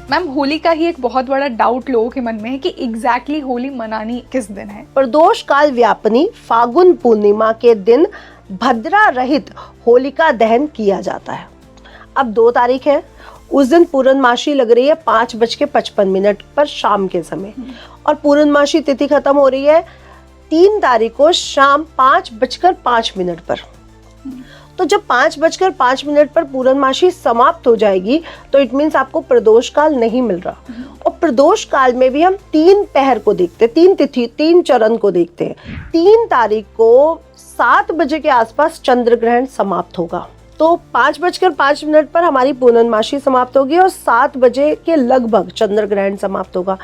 Ma'am, Holi का ही एक बहुत बड़ा डाउट लोगों के मन में है कि एग्जैक्टली होली मनानी किस दिन है। प्रदोष काल व्यापिनी फागुन पूर्णिमा के दिन भद्रा रहित होलिका दहन किया जाता है। अब 2 तारीख है, उस दिन पूर्णमासी लग रही है 5:55 पर शाम के समय, और पूर्णमासी तिथि खत्म हो रही है 3 तारीख को शाम 5:05 पर। तो जब 5:05 पर पूर्णमासी समाप्त हो जाएगी तो इट मीन्स आपको प्रदोष काल नहीं मिल रहा। और प्रदोष काल में भी हम 3 पहर को देखते हैं, 3 तिथि 3 चरण को देखते हैं। 3 तारीख को 7 बजे के आसपास चंद्र ग्रहण समाप्त होगा। तो 5:05 पर हमारी पूर्णमासी समाप्त होगी और 7 बजे के लगभग चंद्र ग्रहण समाप्त होगा।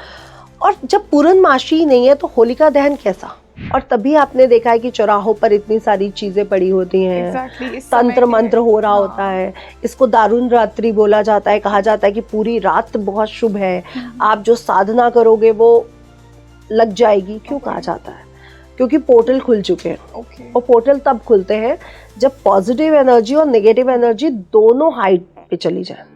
और जब पूर्णमासी नहीं है तो होलिका दहन कैसा? और तभी आपने देखा है कि चौराहों पर इतनी सारी चीजें पड़ी होती हैं, तंत्र मंत्र हो रहा होता है। इसको दारुण रात्रि बोला जाता है, कहा जाता है कि पूरी रात बहुत शुभ है, आप जो साधना करोगे वो लग जाएगी। क्यों कहा जाता है? क्योंकि पोर्टल खुल चुके हैं। और पोर्टल तब खुलते हैं जब पॉजिटिव एनर्जी और नेगेटिव एनर्जी दोनों हाइट पे चली जाए।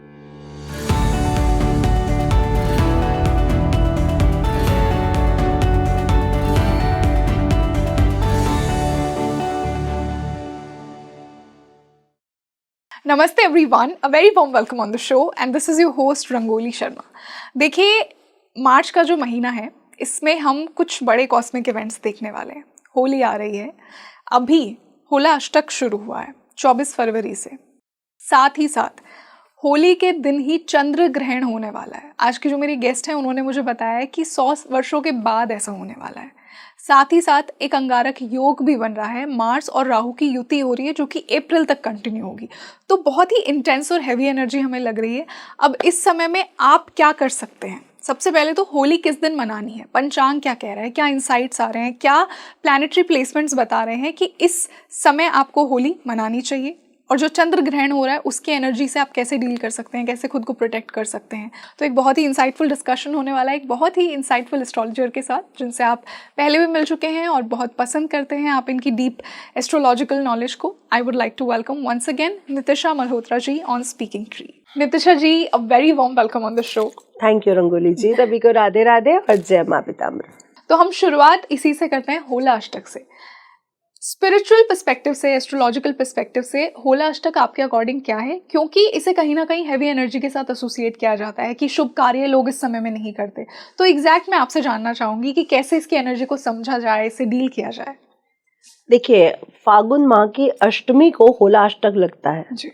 नमस्ते everyone, a very warm welcome on the show and this is your host rangoli Sharma. देखिए, मार्च का जो महीना है इसमें हम कुछ बड़े कॉस्मिक इवेंट्स देखने वाले हैं। होली आ रही है, अभी होला अष्टक शुरू हुआ है 24 फरवरी से। साथ ही साथ होली के दिन ही चंद्र ग्रहण होने वाला है। आज की जो मेरी गेस्ट है उन्होंने मुझे बताया है कि 100 वर्षों के बाद ऐसा होने वाला है। साथ ही साथ एक अंगारक योग भी बन रहा है, मार्स और राहु की युति हो रही है जो कि अप्रैल तक कंटिन्यू होगी। तो बहुत ही इंटेंस और हैवी एनर्जी हमें लग रही है। अब इस समय में आप क्या कर सकते हैं? सबसे पहले तो होली किस दिन मनानी है, पंचांग क्या कह रहा है, क्या इंसाइट्स आ रहे हैं, क्या प्लैनेटरी प्लेसमेंट्स बता रहे हैं कि इस समय आपको होली मनानी चाहिए, और जो चंद्र ग्रहण हो रहा है उसकी एनर्जी से आप कैसे डील कर सकते हैं, कैसे खुद को प्रोटेक्ट कर सकते हैं। तो एक बहुत ही इंसाइटफुल डिस्कशन होने वाला है एक बहुत ही इंसाइटफुल एस्ट्रोलॉजर के साथ, जिनसे आप पहले भी मिल चुके हैं और बहुत पसंद करते हैं आप इनकी डीप एस्ट्रोलॉजिकल नॉलेज को। I would like to welcome once again Nitisha Malhotra ji on speaking tree. Nitisha ji, a very warm welcome on the show. Thank you Rangoli ji, सभी को राधे राधे और जय मां पीताम्बर। तो हम शुरुआत इसी से करते हैं, होला अष्टक से। स्पिरिचुअल पर्सपेक्टिव से, एस्ट्रोलॉजिकल पर्सपेक्टिव से होला अष्टक आपके अकॉर्डिंग क्या है? क्योंकि इसे कहीं ना कहीं हैवी एनर्जी के साथ एसोसिएट किया जाता है कि शुभ कार्य लोग इस समय में नहीं करते। तो एग्जैक्ट मैं आपसे जानना चाहूंगी कि कैसे इसकी एनर्जी को समझा जाए, इसे डील किया जाए। देखिए, फागुन माह की अष्टमी को होला अष्टक लगता है जी।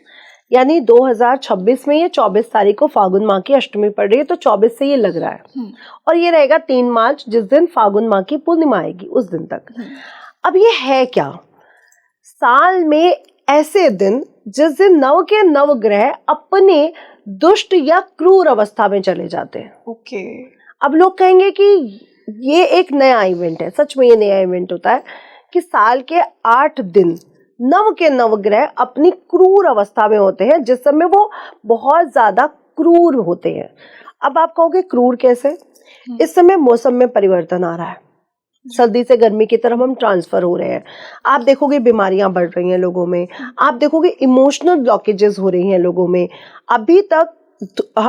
यानी 2026 में ये 24 तारीख को फागुन माह की अष्टमी पड़ रही है, तो 24 से ये लग रहा है। और ये रहेगा 3 मार्च, जिस दिन फागुन माह की पूर्णिमा आएगी उस दिन तक। अब ये है क्या? साल में ऐसे दिन जिस दिन नव के नव ग्रह अपने दुष्ट या क्रूर अवस्था में चले जाते हैं। ओके। अब लोग कहेंगे कि ये एक नया इवेंट है। सच में ये नया इवेंट होता है कि साल के 8 दिन नव के नव ग्रह अपनी क्रूर अवस्था में होते हैं, जिस समय वो बहुत ज्यादा क्रूर होते हैं। अब आप कहोगे क्रूर कैसे? इस समय मौसम में परिवर्तन आ रहा है, सर्दी से गर्मी की तरफ हम ट्रांसफर हो रहे हैं। आप देखोगे बीमारियां बढ़ रही हैं लोगों में, आप देखोगे इमोशनल ब्लॉकेजेस हो रही हैं लोगों में। अभी तक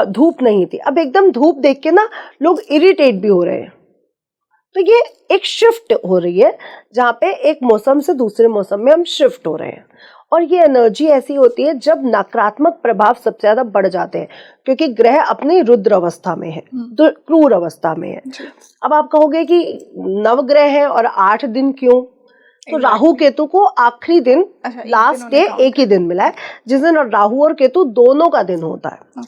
धूप नहीं थी, अब एकदम धूप देख के ना लोग इरिटेट भी हो रहे हैं। तो ये एक शिफ्ट हो रही है, जहाँ पे एक मौसम से दूसरे मौसम में हम शिफ्ट हो रहे हैं। और ये एनर्जी ऐसी होती है जब नकारात्मक प्रभाव सबसे ज्यादा बढ़ जाते हैं, क्योंकि ग्रह अपनी रुद्र अवस्था में है, क्रूर अवस्था में है। अब आप कहोगे कि नवग्रह है और 8 दिन क्यों? तो राहु केतु को आखिरी दिन, लास्ट डे एक ही दिन मिला है, जिस दिन राहु और केतु दोनों का दिन होता है।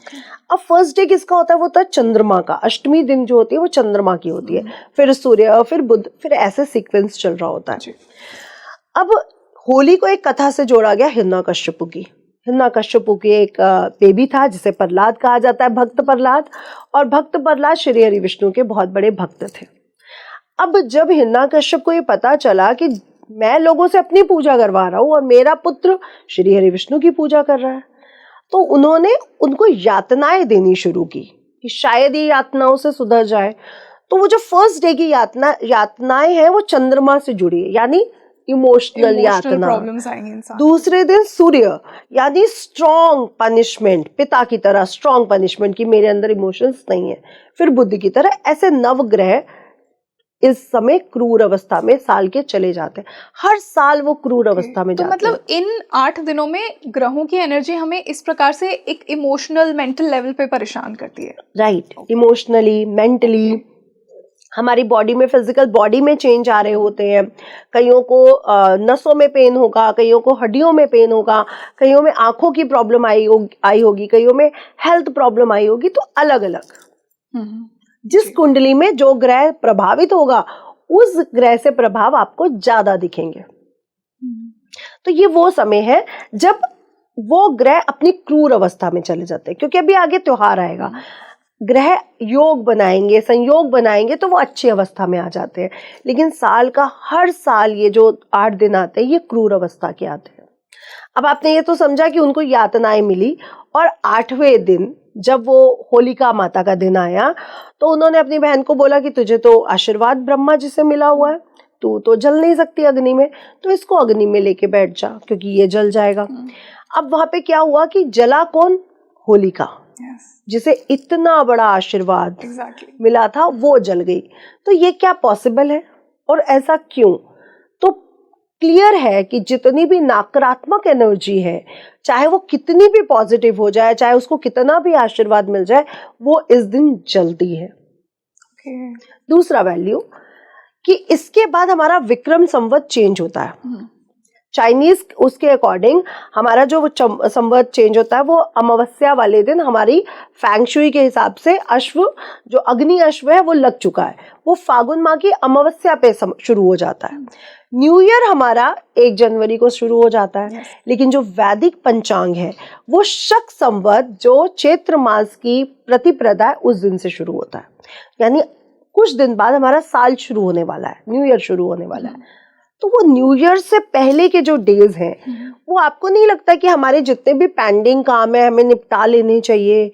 अब फर्स्ट डे किसका होता है? वो होता है चंद्रमा का। अष्टमी दिन जो होती है वो चंद्रमा की होती है, फिर सूर्य, फिर बुध, फिर ऐसे सीक्वेंस चल रहा होता है। अब होली को एक कथा से जोड़ा गया, हिरण्यकश्यपु की। हिरण्यकश्यपु की एक बेबी था जिसे प्रहलाद कहा जाता है, भक्त प्रहलाद। और भक्त प्रहलाद श्री हरि विष्णु के बहुत बड़े भक्त थे। अब जब हिरण्यकश्यप को ये पता चला कि मैं लोगों से अपनी पूजा करवा रहा हूँ और मेरा पुत्र श्री हरि विष्णु की पूजा कर रहा है, तो उन्होंने उनको यातनाएं देनी शुरू की कि शायद ये यातनाओं से सुधर जाए। तो वो जो फर्स्ट डे की यातनाएं हैं वो चंद्रमा से जुड़ी है, यानी इमोशनल यातना। प्रॉब्लम्स आएंगे इंसान। दूसरे दिन सूर्य, यानी स्ट्रॉन्ग पनिशमेंट, पिता की तरह स्ट्रॉन्ग पनिशमेंट कि मेरे अंदर इमोशंस नहीं है। फिर बुध की तरह, ऐसे नवग्रह इस समय क्रूर अवस्था में साल के चले जाते हैं। हर साल वो क्रूर अवस्था में तो जाते मतलब इन 8 दिनों में ग्रहों की एनर्जी हमें इस प्रकार से एक इमोशनल मेंटल लेवल पे परेशान करती है। राइट, इमोशनली, मेंटली, हमारी बॉडी में, फिजिकल बॉडी में चेंज आ रहे होते हैं। कईयों को नसों में पेन होगा, कईयों को हड्डियों में पेन होगा, कईयों में आंखों की प्रॉब्लम आई होगी, कईयों में हेल्थ प्रॉब्लम आई होगी। तो अलग अलग जिस कुंडली में जो ग्रह प्रभावित होगा उस ग्रह से प्रभाव आपको ज्यादा दिखेंगे। तो ये वो समय है जब वो ग्रह अपनी क्रूर अवस्था में चले जाते हैं, क्योंकि अभी आगे त्योहार आएगा, ग्रह योग बनाएंगे, संयोग बनाएंगे, तो वो अच्छी अवस्था में आ जाते हैं। लेकिन साल का हर साल ये जो 8 दिन आते हैं ये क्रूर अवस्था के आते हैं। अब आपने ये तो समझा कि उनको यातनाएं मिली, और 8वें दिन जब वो होलिका माता का दिन आया तो उन्होंने अपनी बहन को बोला कि तुझे तो आशीर्वाद ब्रह्मा जी से मिला हुआ है, तू तो जल नहीं सकती अग्नि में, तो इसको अग्नि में लेके बैठ जा क्योंकि ये जल जाएगा। अब वहां पे क्या हुआ कि जला कौन? होलिका, जिसे इतना बड़ा आशीर्वाद मिला था, वो जल गई। तो ये क्या पॉसिबल है और ऐसा क्यों? तो क्लियर है कि जितनी भी नकारात्मक एनर्जी है, चाहे वो कितनी भी पॉजिटिव हो जाए, चाहे उसको कितना भी आशीर्वाद मिल जाए, वो इस दिन जलती है। दूसरा वैल्यू कि इसके बाद हमारा विक्रम संवत चेंज होता है। चाइनीज उसके अकॉर्डिंग हमारा जो संवत चेंज होता है वो अमावस्या वाले दिन हमारी फैंगशुई के हिसाब से अश्व, जो अग्नि अश्व है वो लग चुका है, वो फागुन माह की अमावस्या पे शुरू हो जाता है। न्यू ईयर हमारा 1 जनवरी को शुरू हो जाता है। लेकिन जो वैदिक पंचांग है वो शक संवत, जो चैत्र मास की प्रतिपदा है, उस दिन से शुरू होता है। यानी कुछ दिन बाद हमारा साल शुरू होने वाला है, न्यू ईयर शुरू होने वाला है। तो वो न्यू ईयर से पहले के जो डेज हैं, वो आपको नहीं लगता कि हमारे जितने भी पेंडिंग काम है हमें निपटा लेने चाहिए,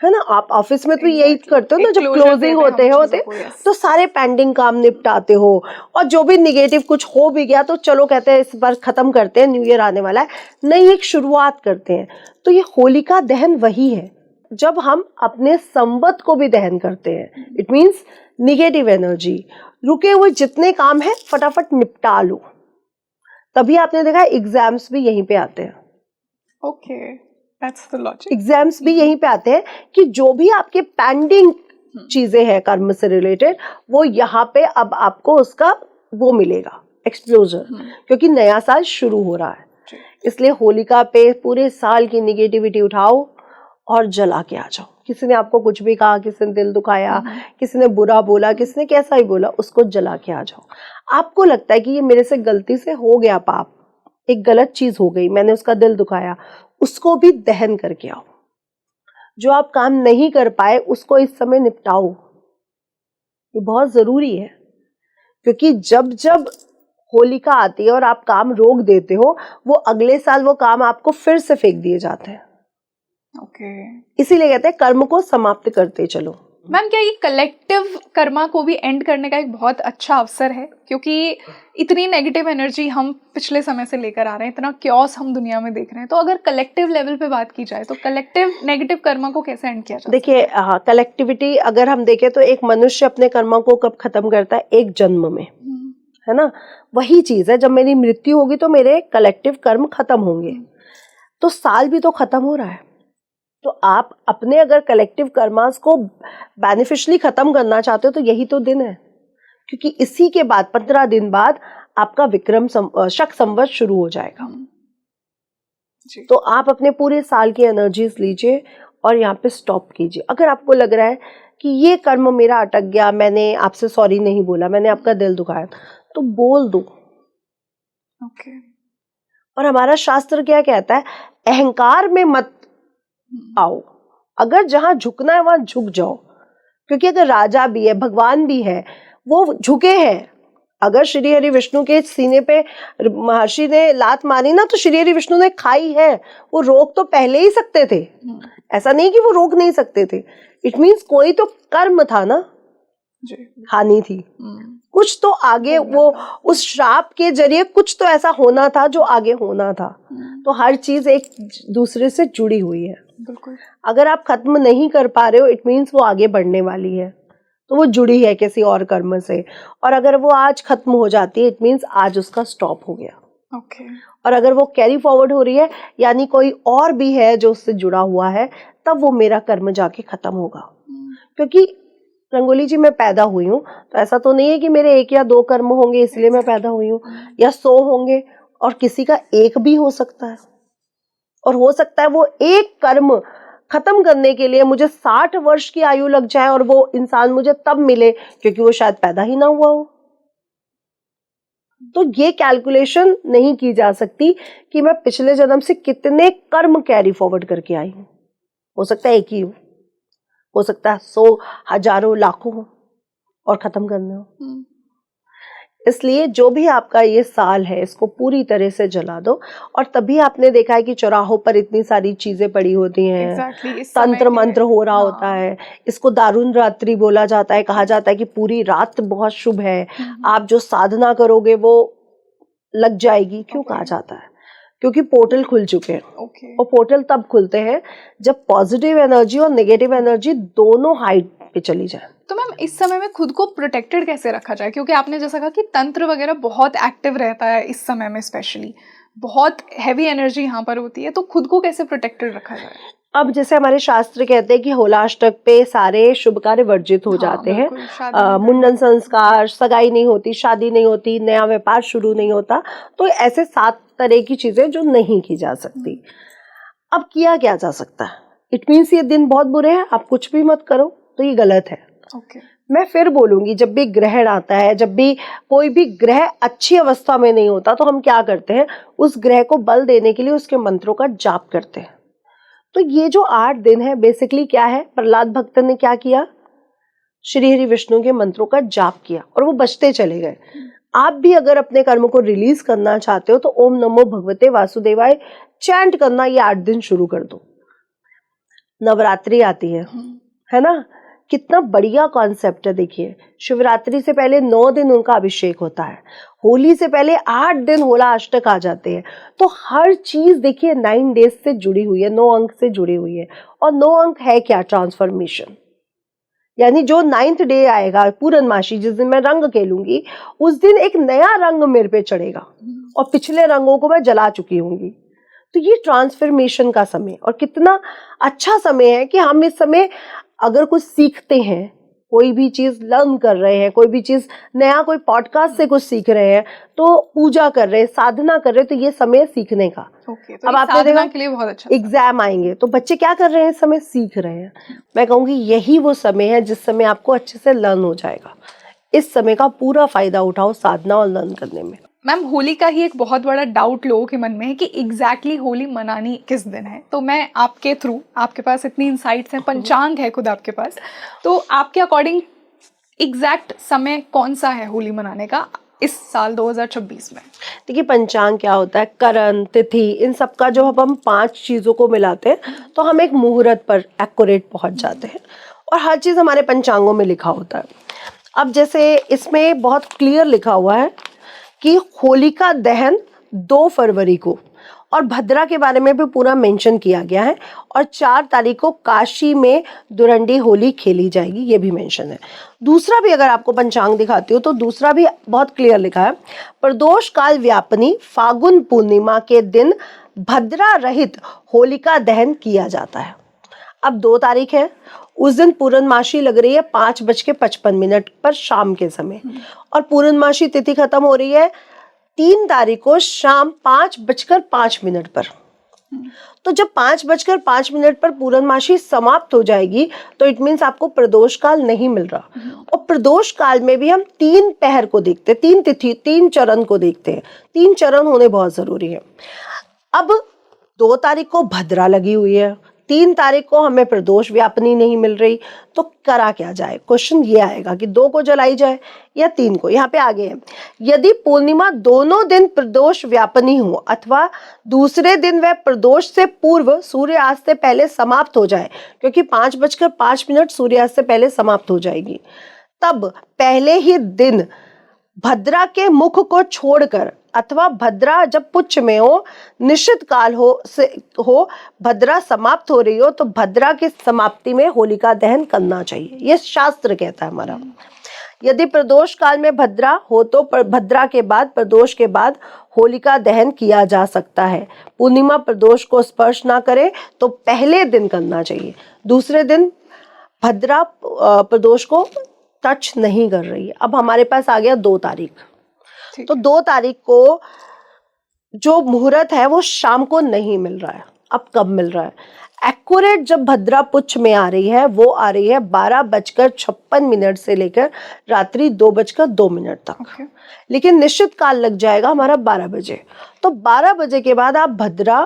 है ना? आप ऑफिस में तो यही करते हो ना, जब क्लोजिंग होते तो सारे पेंडिंग काम निपटाते हो, और जो भी निगेटिव कुछ हो भी गया तो चलो कहते हैं इस बार खत्म करते हैं, न्यू ईयर आने वाला है, नई एक शुरुआत करते हैं। तो ये होलिका दहन वही है जब हम अपने संवत को भी दहन करते हैं। इट मीन्स निगेटिव एनर्जी, रुके हुए जितने काम है फटाफट निपटा लो। तभी आपने देखा एग्जाम्स भी यहीं पे आते हैं। Okay, that's the logic. Exams भी यहीं पे आते हैं कि जो भी आपके पेंडिंग चीजें हैं कर्म से रिलेटेड, वो यहाँ पे अब आपको उसका वो मिलेगा एक्सप्लोजर, क्योंकि नया साल शुरू हो रहा है। इसलिए होलिका पे पूरे साल की निगेटिविटी उठाओ और जला के आ जाओ। किसी ने आपको कुछ भी कहा, किसी ने दिल दुखाया, किसी ने बुरा बोला, किसी ने कैसा ही बोला, उसको जला के आ जाओ। आपको लगता है कि ये मेरे से गलती से हो गया पाप, एक गलत चीज हो गई, मैंने उसका दिल दुखाया, उसको भी दहन करके आओ। जो आप काम नहीं कर पाए उसको इस समय निपटाओ, ये बहुत जरूरी है। क्योंकि जब जब होलिका आती है और आप काम रोक देते हो, वो अगले साल वो काम आपको फिर से फेंक दिए जाते हैं। इसीलिए कहते हैं कर्म को समाप्त करते चलो। मैम, क्या ये कलेक्टिव कर्मा को भी एंड करने का एक बहुत अच्छा अवसर है? क्योंकि इतनी नेगेटिव एनर्जी हम पिछले समय से लेकर आ रहे हैं, इतना क्योस हम दुनिया में देख रहे हैं, तो अगर कलेक्टिव लेवल पे बात की जाए तो कलेक्टिव नेगेटिव कर्मा को कैसे एंड किया जाए? देखिए, कलेक्टिविटी अगर हम देखें तो एक मनुष्य अपने कर्मा को कब खत्म करता है? एक जन्म में, है ना? वही चीज है, जब मेरी मृत्यु होगी तो मेरे कलेक्टिव कर्म खत्म होंगे। तो साल भी तो खत्म हो रहा है, तो आप अपने अगर कलेक्टिव कर्मास को बेनिफिशियली खत्म करना चाहते हो तो यही तो दिन है। क्योंकि इसी के बाद 15 दिन बाद आपका विक्रम शक संवत शुरू हो जाएगा। तो आप अपने पूरे साल की एनर्जीज लीजिए और यहाँ पे स्टॉप कीजिए। अगर आपको लग रहा है कि ये कर्म मेरा अटक गया, मैंने आपसे सॉरी नहीं बोला, मैंने आपका दिल दुखाया, तो बोल दो। और हमारा शास्त्र क्या कहता है? अहंकार में मत आओ, अगर जहां झुकना है वहां झुक जाओ। क्योंकि अगर राजा भी है, भगवान भी है, वो झुके हैं। अगर श्री हरि विष्णु के सीने पे महर्षि ने लात मारी ना, तो श्री हरि विष्णु ने खाई है, वो रोक तो पहले ही सकते थे, ऐसा नहीं कि वो रोक नहीं सकते थे। इट मीन्स कोई तो कर्म था ना, जी। हानि थी, कुछ तो आगे वो उस श्राप के जरिए कुछ तो ऐसा होना था जो आगे होना था। तो हर चीज एक दूसरे से जुड़ी हुई है। बिल्कुल। अगर आप खत्म नहीं कर पा रहे हो, इट मीन्स वो आगे बढ़ने वाली है, तो वो जुड़ी है किसी और कर्म से। और अगर वो आज खत्म हो जाती है, इट मीन्स आज उसका स्टॉप हो गया। ओके। और अगर वो कैरी फॉरवर्ड हो रही है, यानी कोई और भी है जो उससे जुड़ा हुआ है, तब वो मेरा कर्म जाके खत्म होगा। क्योंकि रंगोली जी, मैं पैदा हुई हूँ, तो ऐसा तो नहीं है कि मेरे 1 या 2 कर्म होंगे इसलिए मैं पैदा हुई हूँ, या 100 होंगे, और किसी का 1 भी हो सकता है। और हो सकता है वो एक कर्म खत्म करने के लिए मुझे 60 वर्ष की आयु लग जाए, और वो इंसान मुझे तब मिले क्योंकि वो शायद पैदा ही ना हुआ हो। तो ये कैलकुलेशन नहीं की जा सकती कि मैं पिछले जन्म से कितने कर्म कैरी फॉरवर्ड करके आई हूं। हो सकता है 1 ही हो सकता है 100, हजारों, लाखों हो और खत्म करने हो। इसलिए जो भी आपका ये साल है, इसको पूरी तरह से जला दो। और तभी आपने देखा है कि चौराहों पर इतनी सारी चीजें पड़ी होती हैं, तंत्र मंत्र हो रहा होता है। इसको दारुण रात्रि बोला जाता है, कहा जाता है कि पूरी रात बहुत शुभ है, आप जो साधना करोगे वो लग जाएगी। क्यों कहा जाता है? क्योंकि पोर्टल खुल चुके हैं। और पोर्टल तब खुलते हैं जब पॉजिटिव एनर्जी और नेगेटिव एनर्जी दोनों हाइट पे चली जाए। तो मैम, इस समय में खुद को प्रोटेक्टेड कैसे रखा जाए? क्योंकि आपने जैसा कहा कि तंत्र वगैरह बहुत एक्टिव रहता है इस समय में, स्पेशली बहुत हैवी एनर्जी यहाँ पर होती है, तो खुद को कैसे प्रोटेक्टेड रखा जाए? अब जैसे हमारे शास्त्र कहते हैं कि होलाष्टक पे सारे शुभ कार्य वर्जित हो जाते हैं। मुंडन संस्कार, सगाई नहीं होती, शादी नहीं होती, नया व्यापार शुरू नहीं होता। तो ऐसे 7 तरह की चीजें जो नहीं की जा सकती। अब किया क्या जा सकता है? इट मीन्स ये दिन बहुत बुरे हैं, आप कुछ भी मत करो, तो ये गलत है। मैं फिर बोलूंगी, जब भी ग्रहण आता है, जब भी कोई भी ग्रह अच्छी अवस्था में नहीं होता, तो हम क्या करते हैं? उस ग्रह को बल देने के लिए उसके मंत्रों का जाप करते हैं। तो ये जो 8 दिन है, बेसिकली क्या है? प्रहलाद भक्त ने क्या किया? श्री हरि विष्णु के मंत्रों का जाप किया और वो बचते चले गए। आप भी अगर अपने कर्म को रिलीज करना चाहते हो, तो ओम नमो भगवते वासुदेवाय चैंट करना ये 8 दिन शुरू कर दो। नवरात्रि आती है ना? कितना बढ़िया कॉन्सेप्ट है। देखिए, शिवरात्रि से पहले 9 दिन उनका अभिषेक होता है, होली से पहले 8 दिन होला अष्टक आ जाते हैं। तो हर चीज देखिए 9 डेज से जुड़ी हुई है, 9 अंक से जुड़ी हुई है। और 9 अंक है क्या? ट्रांसफॉर्मेशन। यानी जो 9th डे आएगा, पूर्णमासी, जिस दिन मैं रंग खेलूंगी, उस दिन एक नया रंग मेरे पे चढ़ेगा और पिछले रंगों को मैं जला चुकी होंगी। तो ये ट्रांसफॉर्मेशन का समय, और कितना अच्छा समय है कि हम इस समय अगर कुछ सीखते हैं, कोई भी चीज लर्न कर रहे हैं, कोई भी चीज नया, कोई पॉडकास्ट से कुछ सीख रहे हैं, तो पूजा कर रहे हैं, साधना कर रहे हैं, तो ये समय सीखने का। तो अब आपने देखा के लिए बहुत अच्छा एग्जाम आएंगे, तो बच्चे क्या कर रहे हैं? इस समय सीख रहे हैं। मैं कहूंगी यही वो समय है जिस समय आपको अच्छे से लर्न हो जाएगा। इस समय का पूरा फायदा उठाओ साधना और लर्न करने में। मैम, होली का ही एक बहुत बड़ा डाउट लोगों के मन में है कि एग्जैक्टली होली मनानी किस दिन है। तो मैं आपके थ्रू, आपके पास इतनी इंसाइट्स हैं, पंचांग है खुद आपके पास, तो आपके अकॉर्डिंग एग्जैक्ट समय कौन सा है होली मनाने का इस साल 2026 में? देखिए, पंचांग क्या होता है? करण, तिथि, इन सब का जो हम 5 चीजों को मिलाते हैं, तो हम एक मुहूर्त पर एक्यूरेट पहुंच जाते हैं। और हर चीज हमारे पंचांगों में लिखा होता है। अब जैसे इसमें बहुत क्लियर लिखा हुआ है कि होलिका दहन 2 फरवरी को, और भद्रा के बारे में भी पूरा मेंशन किया गया है, और 4 तारीख को काशी में दुरंडी होली खेली जाएगी, ये भी मेंशन है। दूसरा भी अगर आपको पंचांग दिखाती हो, तो दूसरा भी बहुत क्लियर लिखा है, प्रदोष काल व्यापनी फागुन पूर्णिमा के दिन भद्रा रहित होलिका दहन किया जाता है। अब 2 तारीख है, उस दिन पूर्णमासी लग रही है 5:55 पर शाम के समय, और पूर्णमासी तिथि खत्म हो रही है 3 तारीख को शाम 5:05 पर। तो जब 5:05 पर पूर्णमासी समाप्त हो जाएगी, तो इट मीन्स आपको प्रदोष काल नहीं मिल रहा। और प्रदोष काल में भी हम 3 पहर को देखते हैं, 3 तिथि, 3 चरण को देखते हैं। 3 चरण होने बहुत जरूरी है। अब 2 तारीख को भद्रा लगी हुई है, 3 तारीख को हमें प्रदोष व्यापनी नहीं मिल रही, तो करा क्या जाए? क्वेश्चन ये आएगा कि 2 को जलाई जाए या 3 को। यहाँ पे आगे है, यदि पूर्णिमा दोनों दिन प्रदोष व्यापनी हो, अथवा दूसरे दिन वह प्रदोष से पूर्व सूर्यास्त से पहले समाप्त हो जाए, क्योंकि 5:05 सूर्यास्त से पहले समाप्त हो जाएगी, तब पहले ही दिन भद्रा के मुख को छोड़कर अथवा भद्रा जब पुच्छ में हो, निश्चित काल हो भद्रा समाप्त हो रही हो तो भद्रा की समाप्ति में होलिका दहन करना चाहिए, ये शास्त्र कहता है हमारा। यदि प्रदोष काल में भद्रा हो तो भद्रा के बाद प्रदोष के बाद होलिका दहन किया जा सकता है। पूर्णिमा प्रदोष को स्पर्श ना करे तो पहले दिन करना चाहिए, दूसरे दिन भद्रा प्रदोष को टच नहीं कर रही है। अब हमारे पास आ गया 2 तारीख, तो 2 तारीख को जो मुहूर्त है वो शाम को नहीं मिल रहा है। अब कब मिल रहा है? एक्यूरेट जब भद्रा पुच्छ में आ रही है वो आ रही है 12:56 से लेकर रात्रि 2:02 तक। लेकिन निश्चित काल लग जाएगा हमारा 12 बजे। तो 12 बजे के बाद आप भद्रा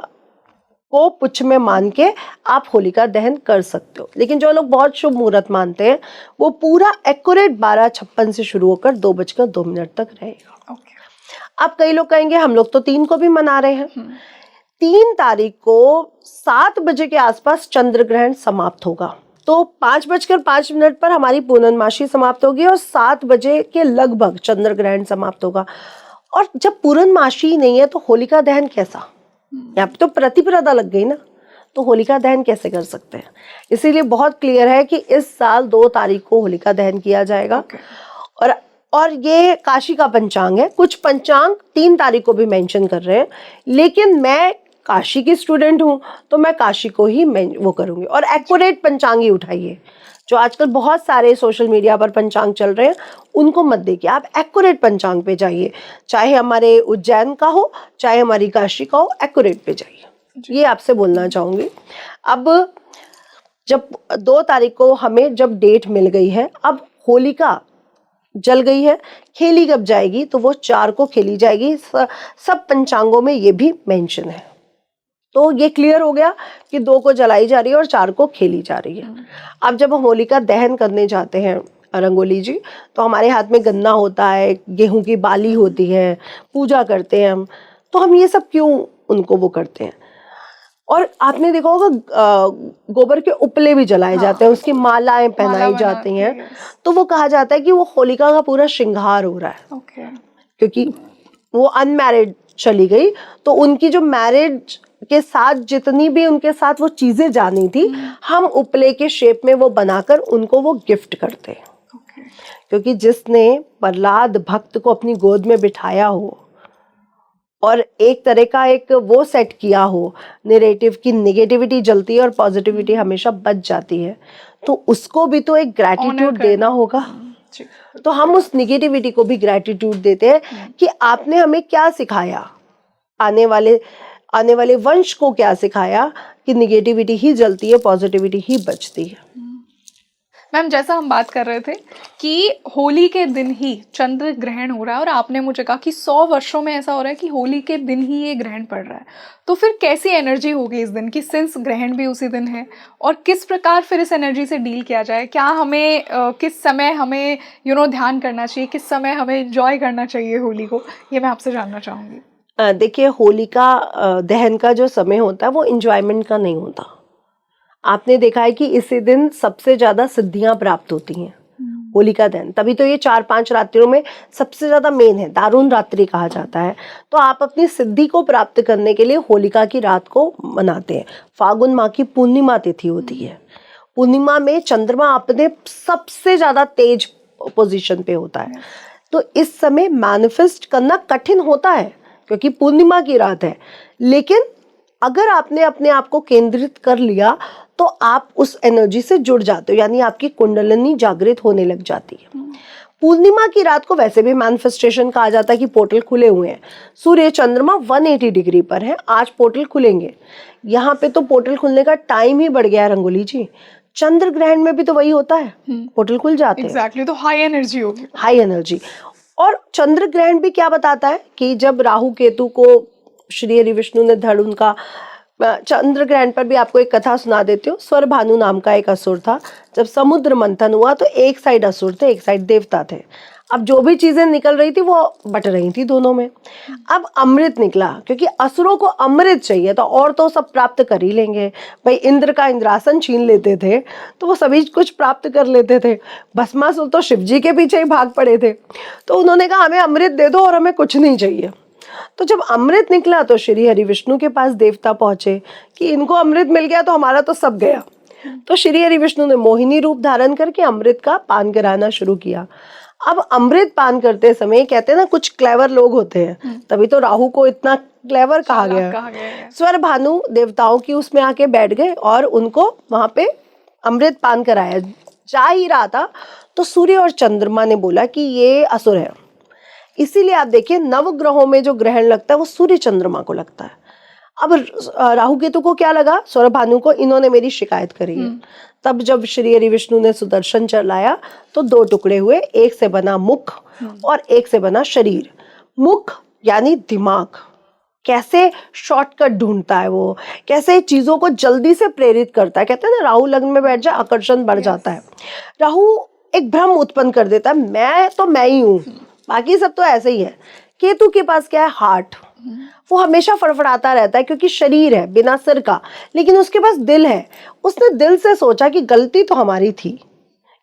को पुच्छ में मान के आप होलिका दहन कर सकते हो। लेकिन जो लोग बहुत शुभ मुहूर्त मानते हैं वो पूरा एक्यूरेट 12:56 से शुरू होकर 2:02 तक रहेगा। अब कई लोग कहेंगे हम लोग तो 3 को भी मना रहे हैं। 3 तारीख को 7 बजे के आसपास चंद्र ग्रहण समाप्त होगा, तो 5:05 पर हमारी पूर्णमासी समाप्त होगी और 7 बजे के लगभग चंद्र ग्रहण समाप्त होगा। और जब पूर्णमासी नहीं है तो होलिका दहन कैसा? यहाँ पे तो प्रतिपदा लग गई ना, तो होलिका दहन कैसे कर सकते हैं? इसीलिए बहुत क्लियर है कि इस साल 2 तारीख को होलिका दहन किया जाएगा। और ये काशी का पंचांग है। कुछ पंचांग 3 तारीख को भी मेंशन कर रहे हैं, लेकिन मैं काशी की स्टूडेंट हूँ तो मैं काशी को ही वो करूँगी। और एक्यूरेट पंचांग ही उठाइए। जो आजकल बहुत सारे सोशल मीडिया पर पंचांग चल रहे हैं उनको मत देखिए, आप एक्यूरेट पंचांग पे जाइए, चाहे हमारे उज्जैन का हो चाहे हमारी काशी का हो, एक्यूरेट पे जाइए। ये आपसे बोलना चाहूँगी। अब जब 2 तारीख को हमें जब डेट मिल गई है, अब होलिका जल गई है, खेली कब जाएगी? तो वो 4 को खेली जाएगी। सब पंचांगों में ये भी मेंशन है। तो ये क्लियर हो गया कि 2 को जलाई जा रही है और 4 को खेली जा रही है। अब जब हम होलिका दहन करने जाते हैं रंगोली जी, तो हमारे हाथ में गन्ना होता है, गेहूं की बाली होती है, पूजा करते हैं हम। तो हम ये सब क्यों उनको वो करते हैं? और आपने देखा होगा गोबर के उपले भी जलाए जाते हैं, उसकी मालाएं पहनाई जाती हैं। तो वो कहा जाता है कि वो होलिका का पूरा श्रृंगार हो रहा है। क्योंकि वो अनमैरिड चली गई तो उनकी जो मैरिज के साथ जितनी भी उनके साथ वो चीजें जानी थी, हम उपले के शेप में वो बनाकर उनको वो गिफ्ट करते हैं। क्योंकि जिसने प्रहलाद भक्त को अपनी गोद में बिठाया हो और एक तरह का एक वो सेट किया हो नैरेटिव की, नेगेटिविटी जलती है और पॉजिटिविटी हमेशा बच जाती है, तो उसको भी तो एक ग्रैटिट्यूड देना होगा। तो हम उस नेगेटिविटी को भी ग्रैटिट्यूड देते हैं कि आपने हमें क्या सिखाया, आने वाले वंश को क्या सिखाया कि नेगेटिविटी ही जलती है, पॉजिटिविटी ही बचती है। मैम, जैसा हम बात कर रहे थे कि होली के दिन ही चंद्र ग्रहण हो रहा है और आपने मुझे कहा कि 100 वर्षों में ऐसा हो रहा है कि होली के दिन ही ये ग्रहण पड़ रहा है, तो फिर कैसी एनर्जी होगी इस दिन की, सिंस ग्रहण भी उसी दिन है, और किस प्रकार फिर इस एनर्जी से डील किया जाए? क्या हमें किस समय हमें ध्यान करना चाहिए, किस समय हमें एंजॉय करना चाहिए होली को, ये मैं आपसे जानना चाहूँगी। देखिए, होलिका दहन का जो समय होता है वो एंजॉयमेंट का नहीं होता। आपने देखा है कि इसी दिन सबसे ज्यादा सिद्धियां प्राप्त होती हैं, होलिका दहन। तभी तो ये 4-5 रात्रियों में सबसे ज्यादा मेन है, दारुण रात्रि कहा जाता है। तो आप अपनी सिद्धि को प्राप्त करने के लिए होलिका की रात को मनाते हैं। फागुन माह की पूर्णिमा तिथि होती है। पूर्णिमा में चंद्रमा अपने सबसे ज्यादा तेज पोजीशन पे होता है, तो इस समय मैनिफेस्ट करना कठिन होता है क्योंकि पूर्णिमा की रात है। लेकिन अगर आपने अपने आप को केंद्रित कर लिया तो आप उस एनर्जी से जुड़ जाते हो, यानी आपकी कुंडलिनी जागृत होने लग जाती है। पूर्णिमा की रात को वैसे भी मैनिफेस्टेशन कहा जाता है कि पोर्टल खुले हुए हैं। सूर्य चंद्रमा 180 डिग्री पर है, आज पोर्टल खुलेंगे। यहाँ पे तो पोर्टल खुलने का टाइम ही बढ़ गया है रंगोली जी। चंद्र ग्रहण में भी तो वही होता है, पोर्टल खुल जाते हैं। एग्जैक्टली, तो हाई एनर्जी होगी, हाई एनर्जी। और चंद्र ग्रहण भी क्या बताता है कि जब राहु केतु को श्री हरि विष्णु ने धड़ उनका, चंद्र ग्रहण पर भी आपको एक कथा सुना देती हूँ। स्वर भानु नाम का एक असुर था। जब समुद्र मंथन हुआ तो एक साइड असुर थे, एक साइड देवता थे। अब जो भी चीजें निकल रही थी वो बट रही थी दोनों में। अब अमृत निकला, क्योंकि असुरों को अमृत चाहिए था, और तो सब प्राप्त कर ही लेंगे भाई। इंद्र का इंद्रासन छीन लेते थे तो वो सभी कुछ प्राप्त कर लेते थे। भस्मासुर तो शिव जी के पीछे ही भाग पड़े थे, तो उन्होंने कहा हमें अमृत दे दो और हमें कुछ नहीं चाहिए। तो जब अमृत निकला तो श्री हरि विष्णु के पास देवता पहुंचे कि इनको अमृत मिल गया तो हमारा तो सब गया। तो श्री हरि विष्णु ने मोहिनी रूप धारण करके अमृत का पान कराना शुरू किया। अब अमृत पान करते समय कहते हैं ना, कुछ क्लेवर लोग होते हैं, तभी तो राहु को इतना क्लेवर कहा गया है। स्वर भानु देवताओं की उसमें आके बैठ गए और उनको वहां पे अमृत पान कराया जा ही रहा था, तो सूर्य और चंद्रमा ने बोला कि ये असुर है। इसीलिए आप देखिए नवग्रहों में जो ग्रहण लगता है वो सूर्य चंद्रमा को लगता है। अब राहु केतु को क्या लगा, सौरभ भानु को, इन्होंने मेरी शिकायत करी है। तब जब श्री हरि विष्णु ने सुदर्शन चलाया तो दो टुकड़े हुए, एक से बना मुख और एक से बना शरीर। मुख यानी दिमाग, कैसे शॉर्टकट ढूंढता है वो, कैसे चीजों को जल्दी से प्रेरित करता है। कहते हैं ना, राहु लग्न में बैठ जाए आकर्षण बढ़ जाता है। राहु एक भ्रम उत्पन्न कर देता है, मैं तो मैं ही हूँ, बाकी सब तो ऐसे ही है। केतु के पास क्या है, हार्ट, वो हमेशा फड़फड़ाता रहता है क्योंकि शरीर है बिना सिर का, लेकिन उसके पास दिल है। उसने दिल से सोचा कि गलती तो हमारी थी,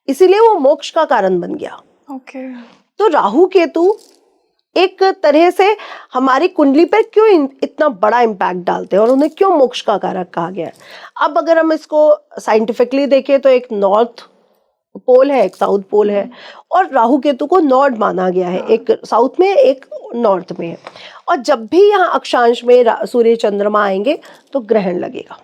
इसीलिए वो मोक्ष का कारण बन गया। तो राहु केतु एक तरह से हमारी कुंडली पर क्यों इतना बड़ा इम्पैक्ट डालते हैं और उन्हें क्यों मोक्ष का कारक कहा गया है। अब अगर हम इसको साइंटिफिकली देखें तो एक नॉर्थ पोल है, एक साउथ पोल है, और राहु केतु को नॉर्थ माना गया है, एक साउथ में एक नॉर्थ में है। और जब भी यहाँ अक्षांश में सूर्य चंद्रमा आएंगे तो ग्रहण लगेगा,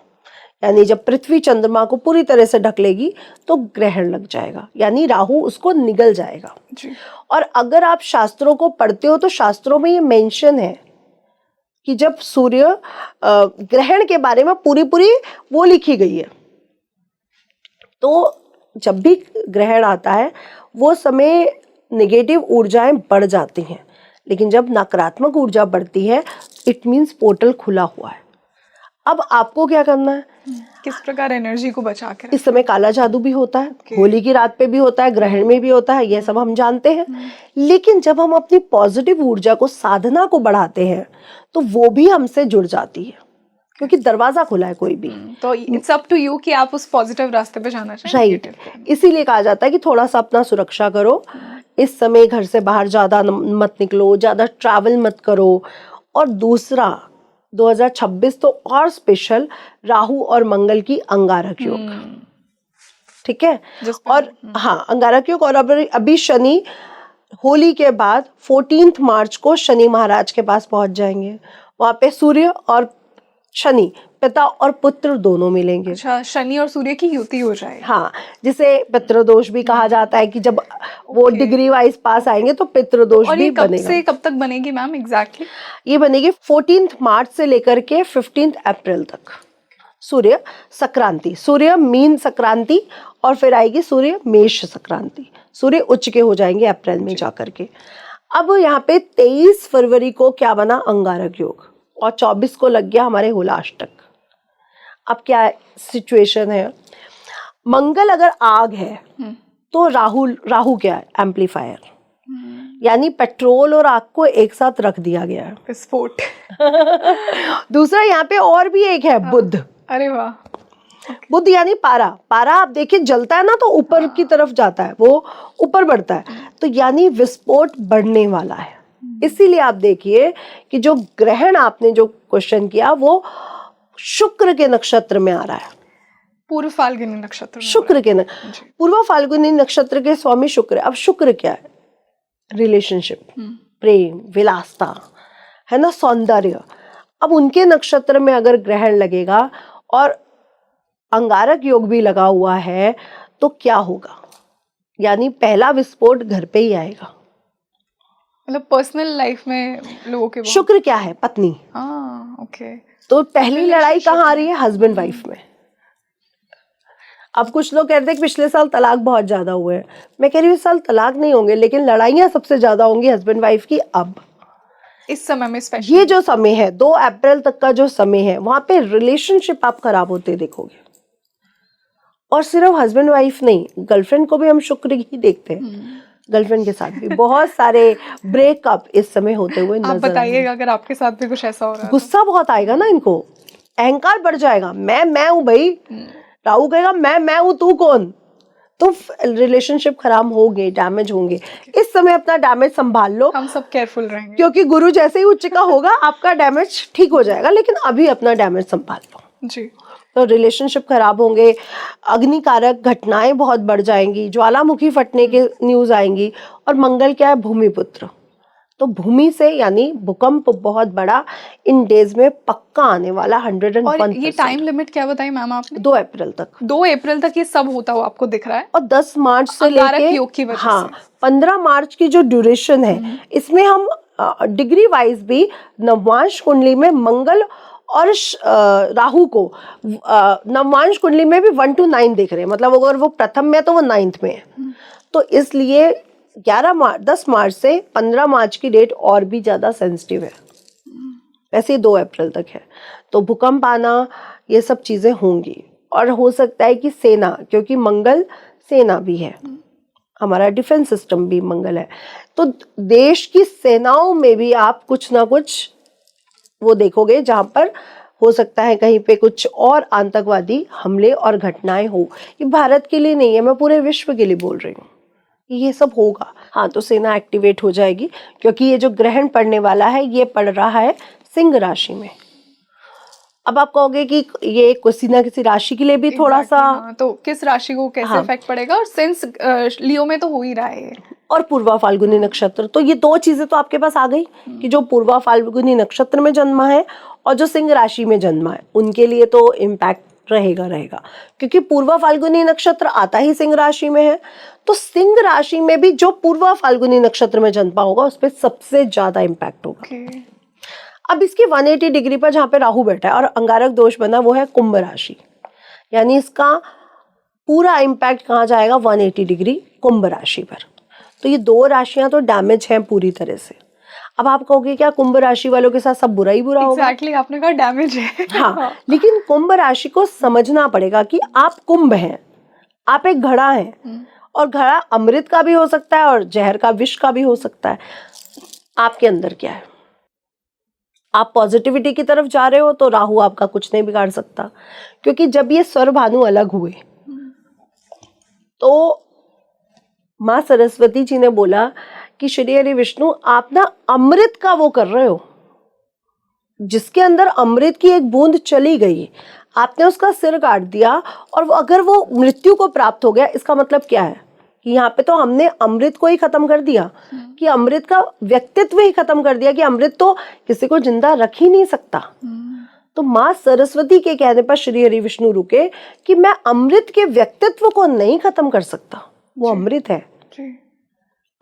यानी जब पृथ्वी चंद्रमा को पूरी तरह से ढक लेगी तो ग्रहण लग जाएगा, यानी राहु उसको निगल जाएगा जी। और अगर आप शास्त्रों को पढ़ते हो तो शास्त्रों में ये मेंशन है कि जब सूर्य ग्रहण के बारे में पूरी वो लिखी गई है। तो जब भी ग्रहण आता है वो समय नेगेटिव ऊर्जाएं बढ़ जाती हैं, लेकिन जब नकारात्मक ऊर्जा बढ़ती है इट मीन्स पोर्टल खुला हुआ है। अब आपको क्या करना है, किस प्रकार एनर्जी को बचा कर। इस समय काला जादू भी होता है, होली की रात पे भी होता है, ग्रहण में भी होता है, यह सब हम जानते हैं। लेकिन जब हम अपनी पॉजिटिव ऊर्जा को, साधना को बढ़ाते हैं तो वो भी हमसे जुड़ जाती है, क्योंकि दरवाजा खुला है कोई भी। तो इट्स अप टू यू कि आप उस पॉजिटिव रास्ते पे जाना चाहिए। राइट, इसीलिए कहा जाता है कि थोड़ा सा अपना सुरक्षा करो। इस समय घर से बाहर ज्यादा मत निकलो, ज्यादा ट्रैवल मत करो। और दूसरा 2026 तो और स्पेशल, राहु और मंगल की अंगारक योग, ठीक है। और हाँ, अंगारक योग। और अभी शनि होली के बाद 14 मार्च को शनि महाराज के पास पहुंच जाएंगे। वहां पे सूर्य और शनि, पिता और पुत्र दोनों मिलेंगे। अच्छा, शनि और सूर्य की युति हो जाएगी। हाँ, जिसे पितृदोष भी कहा जाता है कि जब वो डिग्री वाइज पास आएंगे तो पितृदोष भी बनेगा। कब से कब तक बनेगी मैम एग्जैक्टली? ये बनेगी 14 मार्च से लेकर के 15 अप्रैल तक। सूर्य संक्रांति, सूर्य मीन संक्रांति, और फिर आएगी सूर्य मेष संक्रांति। सूर्य उच्च के हो जाएंगे अप्रैल में जाकर के। अब यहाँ पे 23 फरवरी को क्या बना, अंगारक योग, और 24 को लग गया हमारे होलाष्टक। अब क्या सिचुएशन है, मंगल अगर आग है तो राहु क्या है, एम्पलीफायर, यानी पेट्रोल और आग को एक साथ रख दिया गया है, विस्फोट। दूसरा यहाँ पे और भी एक है, बुध। अरे वाह, बुध यानी पारा। पारा आप देखिए जलता है ना तो ऊपर की तरफ जाता है, वो ऊपर बढ़ता है, तो यानी विस्फोट बढ़ने वाला है। इसीलिए आप देखिए कि जो ग्रहण आपने जो क्वेश्चन किया वो शुक्र के नक्षत्र में आ रहा है, पूर्व फाल्गुनी नक्षत्र। शुक्र के पूर्व फाल्गुनी नक्षत्र के स्वामी शुक्र है। अब शुक्र क्या है, रिलेशनशिप, प्रेम, विलासता, है ना, सौंदर्य। अब उनके नक्षत्र में अगर ग्रहण लगेगा और अंगारक योग भी लगा हुआ है तो क्या होगा, यानी पहला विस्फोट घर पे ही आएगा। मतलब पर्सनल लाइफ में लोगों के शुक्र क्या है, पत्नी। ओके। तो पहली लड़ाई कहाँ आ रही है, हस्बैंड वाइफ में। अब कुछ लोग कहते हैं कि पिछले साल तलाक बहुत ज्यादा हुए हैं, मैं कह रही हूँ इस साल तलाक नहीं होंगे, लेकिन लड़ाइयाँ सबसे ज्यादा होंगी हस्बैंड वाइफ की। अब इस समय में स्पेशली ये जो समय है 2 अप्रैल तक का जो समय है, वहां पे रिलेशनशिप आप खराब होते देखोगे। और सिर्फ हस्बैंड वाइफ नहीं, गर्लफ्रेंड को भी हम शुक्र ही देखते हैं। गर्लफ्रेंड के साथ भी बहुत सारे ब्रेकअप इस समय होते हुए आप नजर आएंगे। बताइएगा अगर आपके साथ भी कुछ ऐसा हो रहा है तो। गुस्सा बहुत आएगा ना इनको, अहंकार बढ़ जाएगा, मैं हूं भाई। राहु कहेगा मैं हूं, तू कौन। तो रिलेशनशिप खराब होंगे, डैमेज होंगे। इस समय अपना डैमेज संभाल लो, हम सब केयरफुल रहेंगे क्योंकि गुरु जैसे ही उच्च का होगा आपका डैमेज ठीक हो जाएगा, लेकिन अभी अपना डैमेज संभाल लो। जी। तो रिलेशनशिप खराब होंगे, अग्निकारक घटनाएं बहुत बढ़ जाएंगी, ज्वालामुखी फटने के न्यूज आएंगी। और मंगल क्या है, भूमिपुत्र, तो भूमि से यानी भूकंप बहुत बड़ा इन डेज में पक्का आने वाला 101%। और ये टाइम लिमिट क्या बताई मैम आपने? 2 अप्रैल तक। 2 अप्रैल तक ये सब होता हुआ आपको दिख रहा है। और 10 मार्च से अंगारक लेके योग की वजह हाँ 15 मार्च की जो ड्यूरेशन है, इसमें हम डिग्री वाइज भी नवांश कुंडली में मंगल और राहु को नवांश कुंडली में भी 1 to 9 देख रहे हैं। मतलब अगर वो प्रथम में है तो वो 9th में है। तो इसलिए 10 मार्च से 15 मार्च की डेट और भी ज्यादा सेंसिटिव है। ऐसे 2 अप्रैल तक है। तो भूकंप आना, ये सब चीजें होंगी। और हो सकता है कि सेना, क्योंकि मंगल सेना भी है, हमारा डिफेंस सिस्टम भी मंगल है, तो देश की सेनाओं में भी आप कुछ ना कुछ वो देखोगे जहां पर हो सकता है कहीं पे कुछ और आतंकवादी हमले और घटनाएं हो। ये भारत के लिए नहीं है, मैं पूरे विश्व के लिए बोल रही हूँ, ये सब होगा। हाँ, तो सेना एक्टिवेट हो जाएगी, क्योंकि ये जो ग्रहण पड़ने वाला है ये पड़ रहा है सिंह राशि में। अब आप कहोगे कि ये किसी ना किसी राशि के लिए भी थोड़ा सा हाँ, तो किस राशि को कैसे इफेक्ट पड़ेगा? और सिंस लियो में तो हो ही रहा है ये। और पूर्वा फाल्गुनी नक्षत्र, तो ये 2 चीजें तो आपके पास आ गई कि जो पूर्वा फाल्गुनी नक्षत्र में जन्मा है और जो सिंह राशि में जन्मा है, उनके लिए तो इम्पैक्ट रहेगा, क्योंकि पूर्वा फाल्गुनी नक्षत्र आता ही सिंह राशि में है। तो सिंह राशि में भी जो पूर्वा फाल्गुनी नक्षत्र में जन्मा होगा उस पर सबसे ज्यादा इम्पैक्ट होगा। अब इसके 180 डिग्री पर जहाँ पे राहु बैठा है और अंगारक दोष बना वो है कुंभ राशि, यानी इसका पूरा इम्पैक्ट कहाँ जाएगा, 180 डिग्री कुंभ राशि पर। तो ये 2 राशियां तो डैमेज हैं पूरी तरह से। अब आप कहोगे क्या कुंभ राशि वालों के साथ सब बुरा ही बुरा होगा? एग्जैक्टली, आपने कहा डैमेज है। हाँ, लेकिन कुंभ राशि को समझना पड़ेगा कि आप कुंभ हैं, आप एक घड़ा हैं, और घड़ा अमृत का भी हो सकता है और जहर का, विष का भी हो सकता है। आपके अंदर क्या है? आप पॉजिटिविटी की तरफ जा रहे हो तो राहु आपका कुछ नहीं बिगाड़ सकता, क्योंकि जब ये स्वर भानु अलग हुए तो माँ सरस्वती जी ने बोला कि श्री हरि विष्णु, आप ना अमृत का वो कर रहे हो, जिसके अंदर अमृत की एक बूंद चली गई, आपने उसका सिर काट दिया, और अगर वो मृत्यु को प्राप्त हो गया, इसका मतलब क्या है कि यहाँ पे तो हमने अमृत को ही खत्म कर दिया, कि अमृत का व्यक्तित्व ही खत्म कर दिया, कि अमृत तो किसी को जिंदा रख ही नहीं सकता। तो माँ सरस्वती के कहने पर श्री हरि विष्णु रुके कि मैं अमृत के व्यक्तित्व को नहीं खत्म कर सकता, वो अमृत है।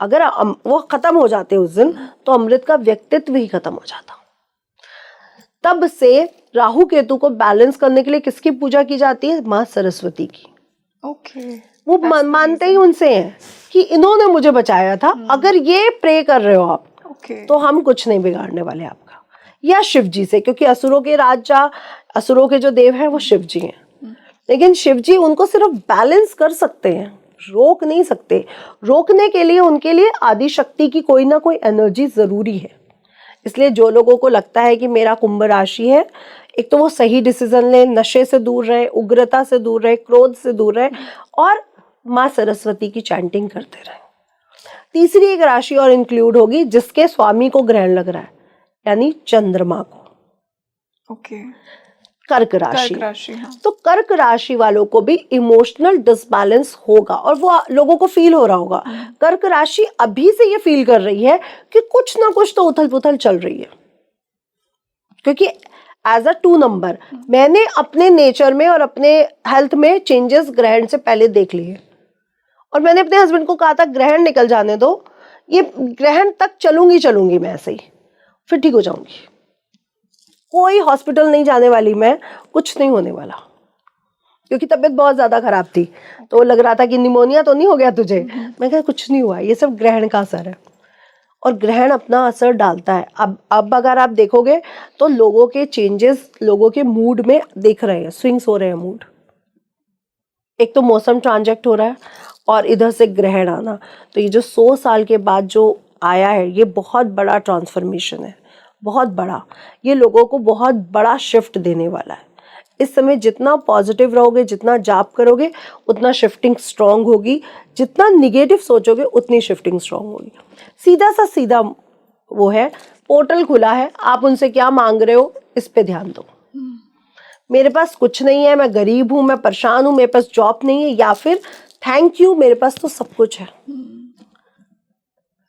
अगर वो खत्म हो जाते उस दिन तो अमृत का व्यक्तित्व ही खत्म हो जाता। तब से राहु केतु को बैलेंस करने के लिए किसकी पूजा की जाती है? माँ सरस्वती की। वो मानते ही उनसे हैं कि इन्होंने मुझे बचाया था। अगर ये प्रे कर रहे हो आप तो हम कुछ नहीं बिगाड़ने वाले आपका। या शिव जी से, क्योंकि असुरों के राजा, असुरों के जो देव हैं वो शिव जी हैं, लेकिन शिव जी उनको सिर्फ बैलेंस कर सकते हैं, रोक नहीं सकते। रोकने के लिए उनके लिए आदि शक्ति की कोई ना कोई एनर्जी जरूरी है। इसलिए जो लोगों को लगता है कि मेरा कुंभ राशि है, एक तो वो सही डिसीजन ले, नशे से दूर रहे, उग्रता से दूर रहे, क्रोध से दूर रहे, और माँ सरस्वती की चैंटिंग करते रहे। तीसरी एक राशि और इंक्लूड होगी जिसके स्वामी को ग्रहण लग रहा है, यानी चंद्रमा को। कर्क राशि। हाँ। तो कर्क राशि वालों को भी इमोशनल डिसबैलेंस होगा, और वो लोगों को फील हो रहा होगा। कर्क राशि अभी से ये फील कर रही है कि कुछ ना कुछ तो उथल पुथल चल रही है, क्योंकि एज अ 2 नंबर मैंने अपने नेचर में और अपने हेल्थ में चेंजेस ग्रहण से पहले देख लिए, और मैंने अपने हस्बैंड को कहा था ग्रहण निकल जाने दो, ये ग्रहण तक चलूंगी मैं ऐसे ही, फिर ठीक हो जाऊंगी, कोई हॉस्पिटल नहीं जाने वाली मैं, कुछ नहीं होने वाला, क्योंकि तबीयत बहुत ज्यादा खराब थी। तो लग रहा था कि निमोनिया तो नहीं हो गया तुझे? मैं कहा कुछ नहीं हुआ, ये सब ग्रहण का असर है, और ग्रहण अपना असर डालता है। अब अगर आप देखोगे तो लोगों के चेंजेस, लोगों के मूड में देख रहे हैं, स्विंग्स हो रहे हैं मूड। एक तो मौसम ट्रांजेक्ट हो रहा है, और इधर से ग्रहण आना, तो ये जो 100 साल के बाद जो आया है ये बहुत बड़ा ट्रांसफॉर्मेशन है, बहुत बड़ा। ये लोगों को बहुत बड़ा शिफ्ट देने वाला है। इस समय जितना पॉजिटिव रहोगे, जितना जाप करोगे, उतना शिफ्टिंग स्ट्रांग होगी, जितना निगेटिव सोचोगे उतनी शिफ्टिंग स्ट्रांग होगी। सीधा सा सीधा वो है, पोर्टल खुला है, आप उनसे क्या मांग रहे हो इस पे ध्यान दो। मेरे पास कुछ नहीं है, मैं गरीब हूँ, मैं परेशान हूँ, मेरे पास जॉब नहीं है, या फिर थैंक यू मेरे पास तो सब कुछ है।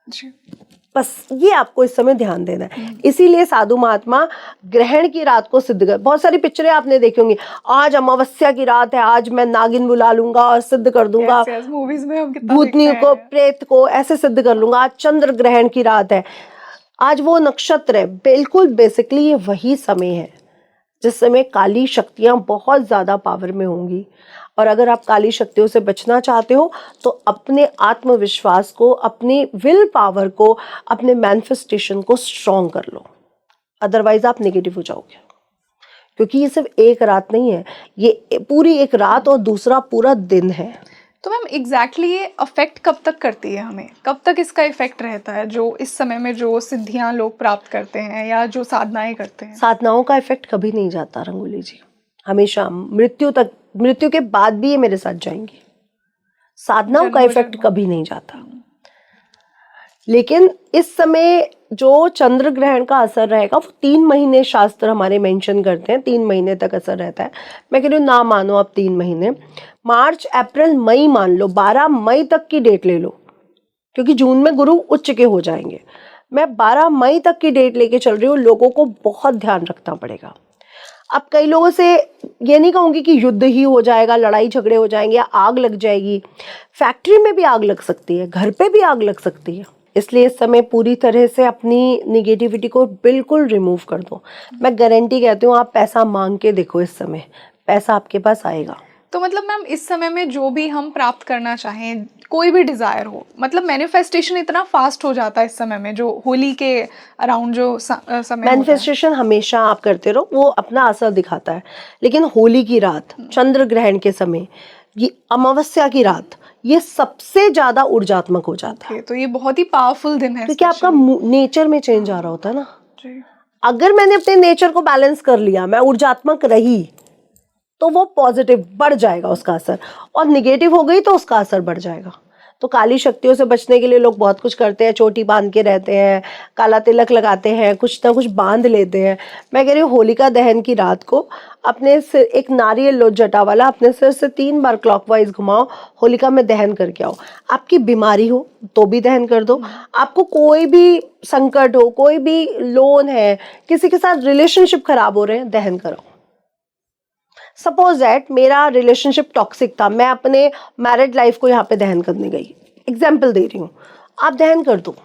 जी। बस ये आपको इस समय ध्यान देना है। इसीलिए साधु महात्मा ग्रहण की रात को सिद्ध कर, बहुत सारी पिक्चरें आपने देखी होंगी, आज अमावस्या की रात है, आज मैं नागिन बुला लूंगा और सिद्ध कर दूंगा, मूवीज में हम कितना भूतनी देखते को, हैं। प्रेत को ऐसे सिद्ध कर लूंगा। आज चंद्र ग्रहण की रात है, आज वो नक्षत्र है। बिल्कुल बेसिकली ये वही समय है जिस समय काली शक्तियां बहुत ज्यादा पावर में होंगी। और अगर आप काली शक्तियों से बचना चाहते हो तो अपने आत्मविश्वास को, अपनी विल पावर को, अपने मैनिफेस्टेशन को स्ट्रॉन्ग कर लो, अदरवाइज आप नेगेटिव हो जाओगे। क्योंकि ये सिर्फ एक रात नहीं है, ये पूरी एक रात और दूसरा पूरा दिन है। तो मैम एग्जैक्टली ये अफेक्ट कब तक करती है हमें, कब तक इसका इफेक्ट रहता है, जो इस समय में जो सिद्धियां लोग प्राप्त करते हैं या जो साधनाएं करते हैं? साधनाओं का इफेक्ट कभी नहीं जाता रंगोली जी, हमेशा मृत्यु तक, मृत्यु के बाद भी ये मेरे साथ जाएंगी। साधनाओं का इफेक्ट कभी नहीं जाता। लेकिन इस समय जो चंद्र ग्रहण का असर रहेगा वो 3 महीने शास्त्र हमारे मेंशन करते हैं, 3 महीने तक असर रहता है। मैं कह रही हूँ ना मानो आप 3 महीने, मार्च अप्रैल मई मान लो, 12 मई तक की डेट ले लो, क्योंकि जून में गुरु उच्च के हो जाएंगे। मैं 12 मई तक की डेट लेके चल रही हूँ, लोगों को बहुत ध्यान रखना पड़ेगा। अब कई लोगों से ये नहीं कहूँगी कि युद्ध ही हो जाएगा, लड़ाई झगड़े हो जाएंगे या आग लग जाएगी। फैक्ट्री में भी आग लग सकती है, घर पे भी आग लग सकती है। इसलिए इस समय पूरी तरह से अपनी निगेटिविटी को बिल्कुल रिमूव कर दो। मैं गारंटी कहती हूँ, आप पैसा मांग के देखो, इस समय पैसा आपके पास आएगा। तो मतलब मैम इस समय में जो भी हम प्राप्त करना चाहें, कोई भी डिजायर हो, मतलब मैनिफेस्टेशन इतना फास्ट हो जाता है इस समय में, जो होली के अराउंड जो समय मैनिफेस्टेशन हमेशा आप करते रहो, वो अपना असर दिखाता है। लेकिन होली की रात, चंद्र ग्रहण के समय, ये अमावस्या की रात, ये सबसे ज्यादा ऊर्जात्मक हो जाता है। तो ये बहुत ही पावरफुल दिन है, क्योंकि आपका नेचर में चेंज आ रहा होता है ना। जी। अगर मैंने अपने नेचर को बैलेंस कर लिया, मैं ऊर्जात्मक रही, तो वो पॉजिटिव बढ़ जाएगा उसका असर, और निगेटिव हो गई तो उसका असर बढ़ जाएगा। तो काली शक्तियों से बचने के लिए लोग बहुत कुछ करते हैं, चोटी बांध के रहते हैं, काला तिलक लगाते हैं, कुछ ना कुछ बांध लेते हैं। मैं कह रही हूँ होलिका दहन की रात को अपने सिर, एक नारियल लो जटा वाला, अपने सिर से 3 बार क्लॉकवाइज घुमाओ, होलिका में दहन करके आओ। आपकी बीमारी हो तो भी दहन कर दो, आपको कोई भी संकट हो, कोई भी लोन है, किसी के साथ रिलेशनशिप खराब हो रहे हैं, दहन करो। सपोज दैट मेरा रिलेशनशिप टॉक्सिक था, मैं अपने मैरिड लाइफ को यहाँ पे दहन करने गई, एग्जाम्पल दे रही हूँ, आप दहन कर दो,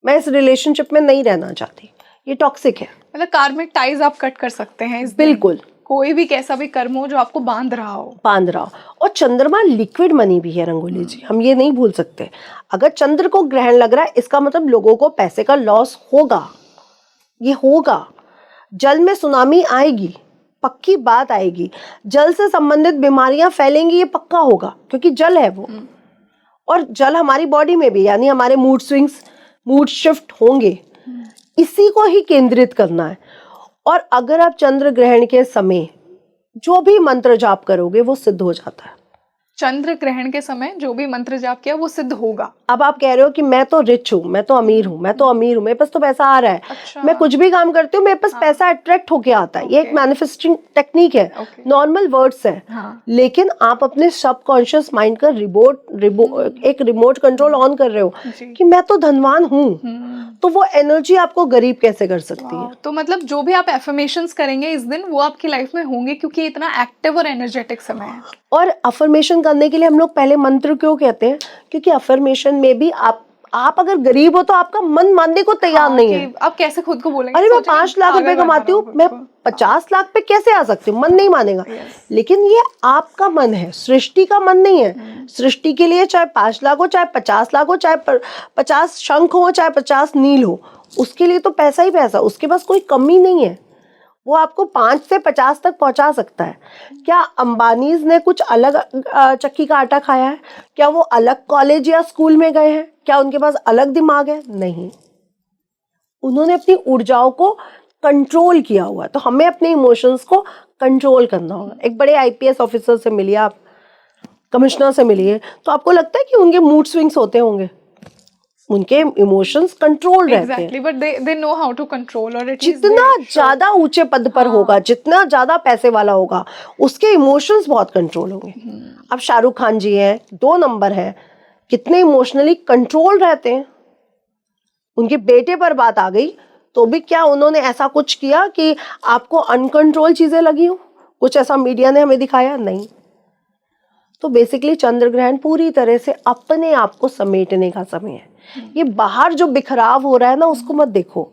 मैं इस रिलेशनशिप में नहीं रहना चाहती, ये टॉक्सिक है। मतलब कार्मिक टाइज आप कट कर सकते हैं इस दिन। बिल्कुल, कोई भी कैसा भी कर्म हो जो आपको बांध रहा हो। और चंद्रमा लिक्विड मनी भी है रंगोली जी, हम ये नहीं भूल सकते। अगर चंद्र को ग्रहण लग रहा है, इसका मतलब लोगों को पैसे का लॉस होगा, ये होगा। जल में सुनामी आएगी, पक्की बात आएगी। जल से संबंधित बीमारियां फैलेंगी, ये पक्का होगा, क्योंकि जल है वो। और जल हमारी बॉडी में भी, यानी हमारे मूड स्विंग्स, मूड शिफ्ट होंगे, इसी को ही केंद्रित करना है। और अगर आप चंद्र ग्रहण के समय जो भी मंत्र जाप करोगे वो सिद्ध हो जाता है। चंद्र ग्रहण के समय जो भी मंत्र जाप किया वो सिद्ध होगा। अब आप कह रहे हो कि मैं तो रिच हूँ, मैं तो अमीर हूँ, मैं तो अमीर हूँ, मेरे पास तो पैसा आ रहा है, अच्छा। मैं कुछ भी काम करती हूँ, मेरे पास पैसा अट्रैक्ट होके आता है। ये एक मैनिफेस्टिंग टेक्निक है, नॉर्मल वर्ड्स है। लेकिन आप अपने सबकॉन्शियस माइंड का एक रिमोट कंट्रोल ऑन कर रहे हो कि मैं तो धनवान हूँ, तो वो एनर्जी आपको गरीब कैसे कर सकती है। तो मतलब जो भी आप एफर्मेशंस करेंगे इस दिन, वो आपकी लाइफ में होंगे, क्योंकि इतना एक्टिव और एनर्जेटिक समय है। और अफर्मेशन करने के लिए हम लोग पहले मंत्र क्यों कहते हैं? क्योंकि अफर्मेशन में भी आप अगर गरीब हो तो आपका मन मानने को तैयार नहीं है। आप कैसे खुद को बोलेंगे, अरे मैं 5 लाख रुपए कमाती हूँ, मैं 50 लाख पे कैसे आ सकती हूँ? मन नहीं मानेगा। लेकिन ये आपका मन है, सृष्टि का मन नहीं है। सृष्टि के लिए चाहे 5 लाख हो, चाहे 50 लाख हो, चाहे 50 शंख हो, चाहे 50 नील हो, उसके लिए तो पैसा ही पैसा, उसके पास कोई कमी नहीं है। वो आपको 5 से 50 तक पहुंचा सकता है। क्या अंबानीज ने कुछ अलग चक्की का आटा खाया है? क्या वो अलग कॉलेज या स्कूल में गए हैं? क्या उनके पास अलग दिमाग है? नहीं, उन्होंने अपनी ऊर्जाओं को कंट्रोल किया हुआ है। तो हमें अपने इमोशंस को कंट्रोल करना होगा। एक बड़े आईपीएस ऑफिसर से मिलिए आप, कमिश्नर से मिलिए, तो आपको लगता है कि उनके मूड स्विंग्स होते होंगे? उनके इमोशंस कंट्रोल रहते हैं। Exactly, but they know how to control, और जितना ज्यादा ऊंचे पद पर होगा, जितना ज्यादा पैसे वाला होगा, उसके इमोशंस बहुत कंट्रोल होंगे। अब शाहरुख खान जी हैं, 2 नंबर है, कितने इमोशनली कंट्रोल रहते हैं। उनके बेटे पर बात आ गई तो भी क्या उन्होंने ऐसा कुछ किया कि आपको अनकंट्रोल चीजें लगी हो? कुछ ऐसा मीडिया ने हमें दिखाया नहीं। तो बेसिकली चंद्र ग्रहण पूरी तरह से अपने आप को समेटने का समय है। ये बाहर जो बिखराव हो रहा है ना, उसको मत देखो,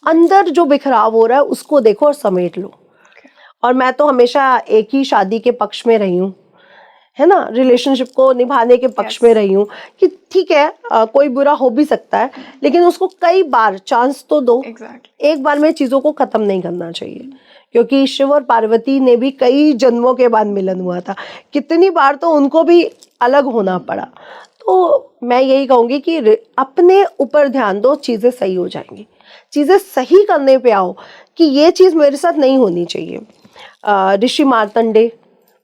अंदर जो बिखराव हो रहा है उसको देखो और समेट लो। और मैं तो हमेशा एक ही शादी के पक्ष में रही हूँ, है ना, रिलेशनशिप को निभाने के पक्ष में रही हूँ कि ठीक है, कोई बुरा हो भी सकता है, लेकिन उसको कई बार चांस तो दो। एक बार में चीजों को खत्म नहीं करना चाहिए, क्योंकि शिव और पार्वती ने भी कई जन्मों के बाद मिलन हुआ था, कितनी बार तो उनको भी अलग होना पड़ा। तो मैं यही कहूंगी कि अपने ऊपर ध्यान दो, चीजें सही हो जाएंगी। चीजें सही करने पे आओ कि ये चीज मेरे साथ नहीं होनी चाहिए। ऋषि मार्तंडे,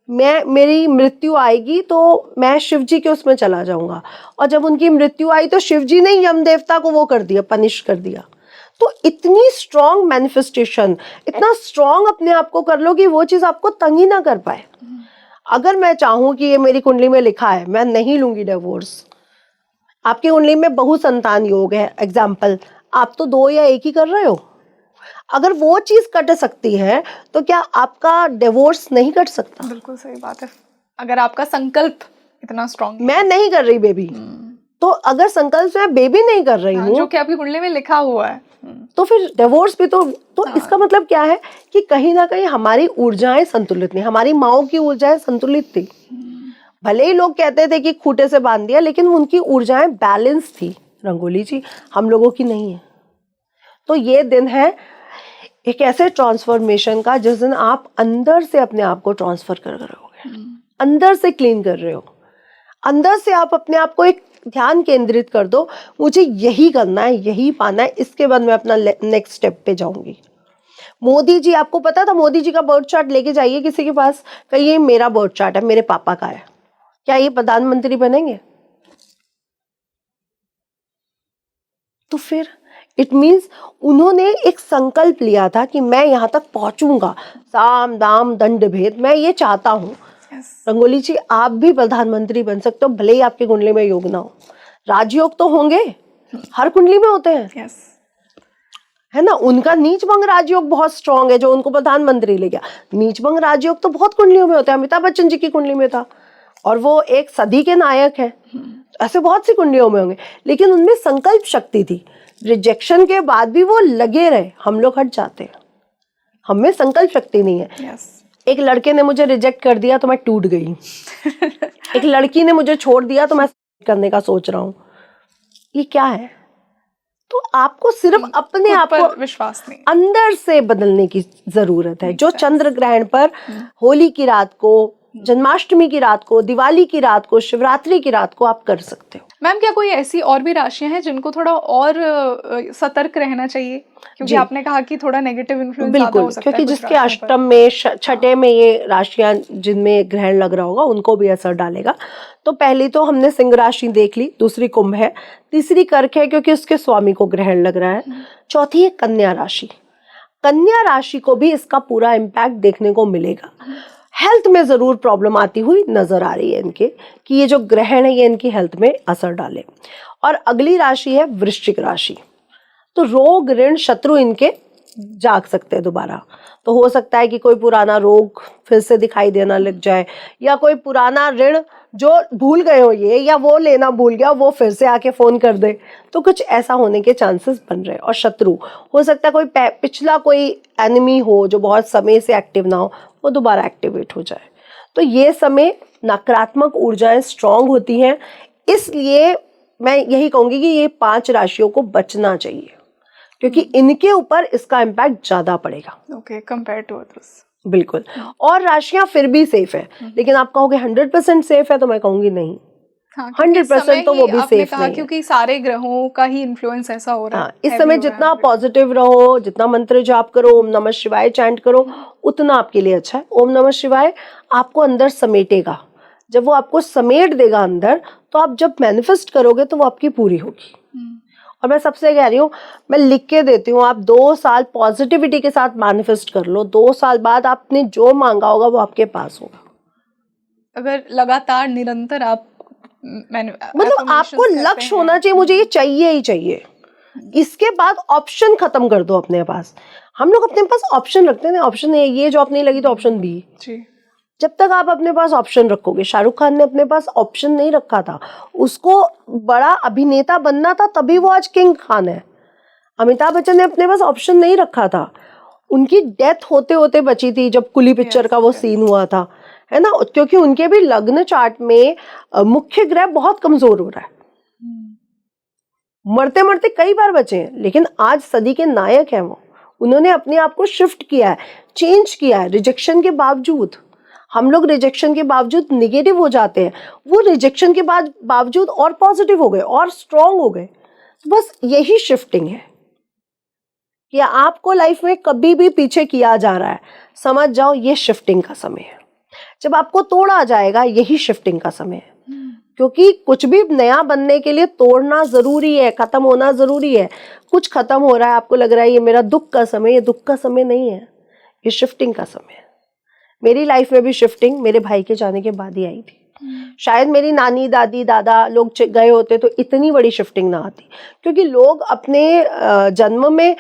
मेरी मृत्यु आएगी तो मैं शिव जी के उसमें चला जाऊंगा, और जब उनकी मृत्यु आई तो शिव जी ने यम देवता को वो कर दिया, पनिश कर दिया। तो इतनी स्ट्रॉन्ग मैनिफेस्टेशन, इतना स्ट्रॉन्ग अपने आप को कर लो कि वो चीज आपको तंग ही ना कर पाए। अगर मैं चाहूं कि ये मेरी कुंडली में लिखा है, मैं नहीं लूंगी डिवोर्स। आपकी कुंडली में बहु संतान योग है, एग्जाम्पल, आप तो 2 या 1 ही कर रहे हो। अगर वो चीज कट सकती है तो क्या आपका डिवोर्स नहीं कट सकता? बिल्कुल सही बात है, अगर आपका संकल्प इतना स्ट्रॉन्ग। मैं नहीं कर रही बेबी, तो अगर संकल्प से मैं बेबी नहीं कर रही हूँ, जो कि आपकी कुंडली में लिखा हुआ है, तो फिर डिवोर्स भी तो इसका मतलब क्या है कि कहीं ना कहीं हमारी ऊर्जाएं संतुलित नहीं। हमारी माओ की ऊर्जाएं संतुलित थी, भले ही लोग कहते थे कि खूंटे से बांध दिया, लेकिन उनकी ऊर्जाएं बैलेंस थी। रंगोली जी, हम लोगों की नहीं है। तो ये दिन है एक ऐसे ट्रांसफॉर्मेशन का जिस दिन आप अंदर से अपने आप को ट्रांसफर कर रहे होगे, अंदर से क्लीन कर रहे हो, अंदर से आप अपने आप को एक ध्यान केंद्रित कर दो, मुझे यही करना है, यही पाना है, इसके बाद मैं अपना नेक्स्ट स्टेप पे जाऊंगी। मोदी जी, आपको पता था मोदी जी का बर्थ चार्ट लेके जाइए किसी के पास, कहिए मेरा बर्थ चार्ट है, मेरे पापा का है, क्या ये प्रधानमंत्री बनेंगे? तो फिर इट मीन्स उन्होंने एक संकल्प लिया था कि मैं यहां तक पहुंचूंगा, साम दाम दंड भेद, मैं ये चाहता हूं। रंगोली जी, आप भी प्रधानमंत्री बन सकते हो, भले ही आपकी कुंडली में योग ना हो। राजयोग तो होंगे, हर कुंडली में होते हैं, है ना। उनका नीच भंग राजयोग बहुत स्ट्रांग है, जो उनको प्रधानमंत्री ले गया। नीच भंग राजयोग तो बहुत कुंडलियों में होता है, अमिताभ बच्चन जी की कुंडली में था, और वो एक सदी के नायक है। ऐसे बहुत सी कुंडलियों में होंगे, लेकिन उनमें संकल्प शक्ति थी। रिजेक्शन के बाद भी वो लगे रहे। हम लोग हट जाते हैं, हमें संकल्प शक्ति नहीं है। एक लड़के ने मुझे रिजेक्ट कर दिया तो मैं टूट गई। एक लड़की ने मुझे छोड़ दिया तो मैं करने का सोच रहा हूँ। ये क्या है? तो आपको सिर्फ अपने आप को विश्वास नहीं, अंदर से बदलने की जरूरत है। जो चंद्र ग्रहण पर, होली की रात को, जन्माष्टमी की रात को, दिवाली की रात को, शिवरात्रि की रात को आप कर सकते हो। मैम, क्या कोई ऐसी और भी राशियां हैं जिनको थोड़ा और सतर्क रहना चाहिए? क्योंकि आपने कहा कि थोड़ा नेगेटिव इन्फ्लुएंस ज्यादा हो सकता है, क्योंकि जिसके अष्टम में, छठे में ये राशियां जिनमें ग्रहण लग रहा होगा, उनको भी असर डालेगा। तो पहली तो हमने सिंह राशि देख ली, दूसरी कुंभ है, तीसरी कर्क है क्योंकि उसके स्वामी को ग्रहण लग रहा है, चौथी है कन्या राशि। कन्या राशि को भी इसका पूरा इम्पैक्ट देखने को मिलेगा। हेल्थ में जरूर प्रॉब्लम आती हुई नजर आ रही है इनके, कि ये जो ग्रहण है ये इनकी हेल्थ में असर डाले। और अगली राशि है वृश्चिक राशि। तो रोग, ऋण, शत्रु इनके जाग सकते हैं दोबारा। तो हो सकता है कि कोई पुराना रोग फिर से दिखाई देना लग जाए, या कोई पुराना ऋण जो भूल गए हो ये, या वो लेना भूल गया, वो फिर से आके फोन कर दे। तो कुछ ऐसा होने के चांसेस बन रहे हैं। और शत्रु, हो सकता है कोई पिछला कोई एनिमी हो जो बहुत समय से एक्टिव ना हो, वो दोबारा एक्टिवेट हो जाए। तो ये समय नकारात्मक ऊर्जाएं स्ट्रांग होती हैं, इसलिए मैं यही कहूंगी कि ये 5 राशियों को बचना चाहिए। क्योंकि इनके ऊपर इसका इम्पैक्ट ज्यादा पड़ेगा। Okay, compare to others. बिल्कुल। और राशियां फिर भी सेफ है, लेकिन आप कहोगे 100% सेफ है, तो मैं कहूंगी नहीं। हाँ, 100% तो वो भी सेफ नहीं है, क्योंकि सारे ग्रहों का ही इन्फ्लुएंस ऐसा हो रहा है। इस समय जितना पॉजिटिव रहो, जितना मंत्र जाप करो, ओम नमः शिवाय चैंट करो, उतना आपके लिए अच्छा है। ओम नमः शिवाय आपको अंदर समेटेगा, जब वो आपको समेट देगा अंदर, तो आप जब मैनिफेस्ट करोगे तो वो आपकी पूरी होगी। और मैं सबसे कह रही हूँ, मैं लिख के देती हूँ, आप 2 साल पॉजिटिविटी के साथ मैनिफेस्ट कर लो, 2 साल बाद आपने जो मांगा होगा वो आपके पास होगा। अगर लगातार निरंतर आप मतलब आपको लक्ष्य होना चाहिए, मुझे ये चाहिए ही चाहिए, इसके बाद ऑप्शन खत्म कर दो अपने पास। हम लोग अपने पास ऑप्शन रखते हैं ना, ऑप्शन ये जॉब नहीं लगी तो ऑप्शन बी। जब तक आप अपने पास ऑप्शन रखोगे, शाहरुख खान ने अपने पास ऑप्शन नहीं रखा था, उसको बड़ा अभिनेता बनना था, तभी वो आज किंग खान है। अमिताभ बच्चन ने अपने पास ऑप्शन नहीं रखा था, उनकी डेथ होते होते बची थी जब कुली पिक्चर का वो सीन हुआ था, है ना, क्योंकि उनके भी लग्न चार्ट में मुख्य ग्रह बहुत कमजोर हो रहा है, मरते मरते कई बार बचे हैं, लेकिन आज सदी के नायक हैं वो। उन्होंने अपने आप को शिफ्ट किया है, चेंज किया है, रिजेक्शन के बावजूद। हम लोग रिजेक्शन के बावजूद निगेटिव हो जाते हैं, वो रिजेक्शन के बावजूद और पॉजिटिव हो गए और स्ट्रांग हो गए। बस यही शिफ्टिंग है कि आपको लाइफ में कभी भी पीछे किया जा रहा है, समझ जाओ ये शिफ्टिंग का समय है। जब आपको तोड़ा जाएगा, यही शिफ्टिंग का समय है, क्योंकि कुछ भी नया बनने के लिए तोड़ना जरूरी है, खत्म होना जरूरी है। कुछ खत्म हो रहा है, आपको लग रहा है ये मेरा दुख का समय, ये दुख का समय नहीं है, ये शिफ्टिंग का समय है। मेरी लाइफ में भी शिफ्टिंग मेरे भाई के जाने के बाद ही आई थी। शायद मेरी नानी दादी दादा लोग गए होते तो इतनी बड़ी शिफ्टिंग ना आती, क्योंकि लोग अपने जन्म में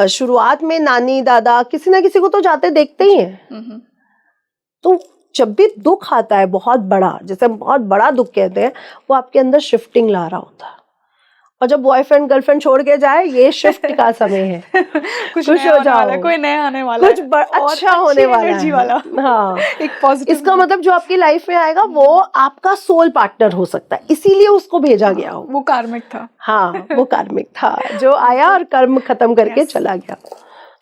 शुरुआत में नानी दादा किसी ना किसी को तो जाते देखते ही हैं। तो जब भी दुख आता है बहुत बड़ा, जैसे बहुत बड़ा दुख कहते हैं, वो आपके अंदर शिफ्टिंग ला रहा होता है। और जब बॉयफ्रेंड गर्लफ्रेंड छोड़ के जाए, ये शिफ्ट का समय है। कुछ हो जाओ, कोई नया आने वाला, कुछ अच्छा होने वाला है। हाँ, एक पॉजिटिव। इसका मतलब जो आपकी लाइफ में आएगा वो आपका सोल पार्टनर हो सकता है, इसीलिए उसको भेजा गया हो। वो कार्मिक था। हाँ, वो कार्मिक था जो आया और कर्म खत्म करके चला गया।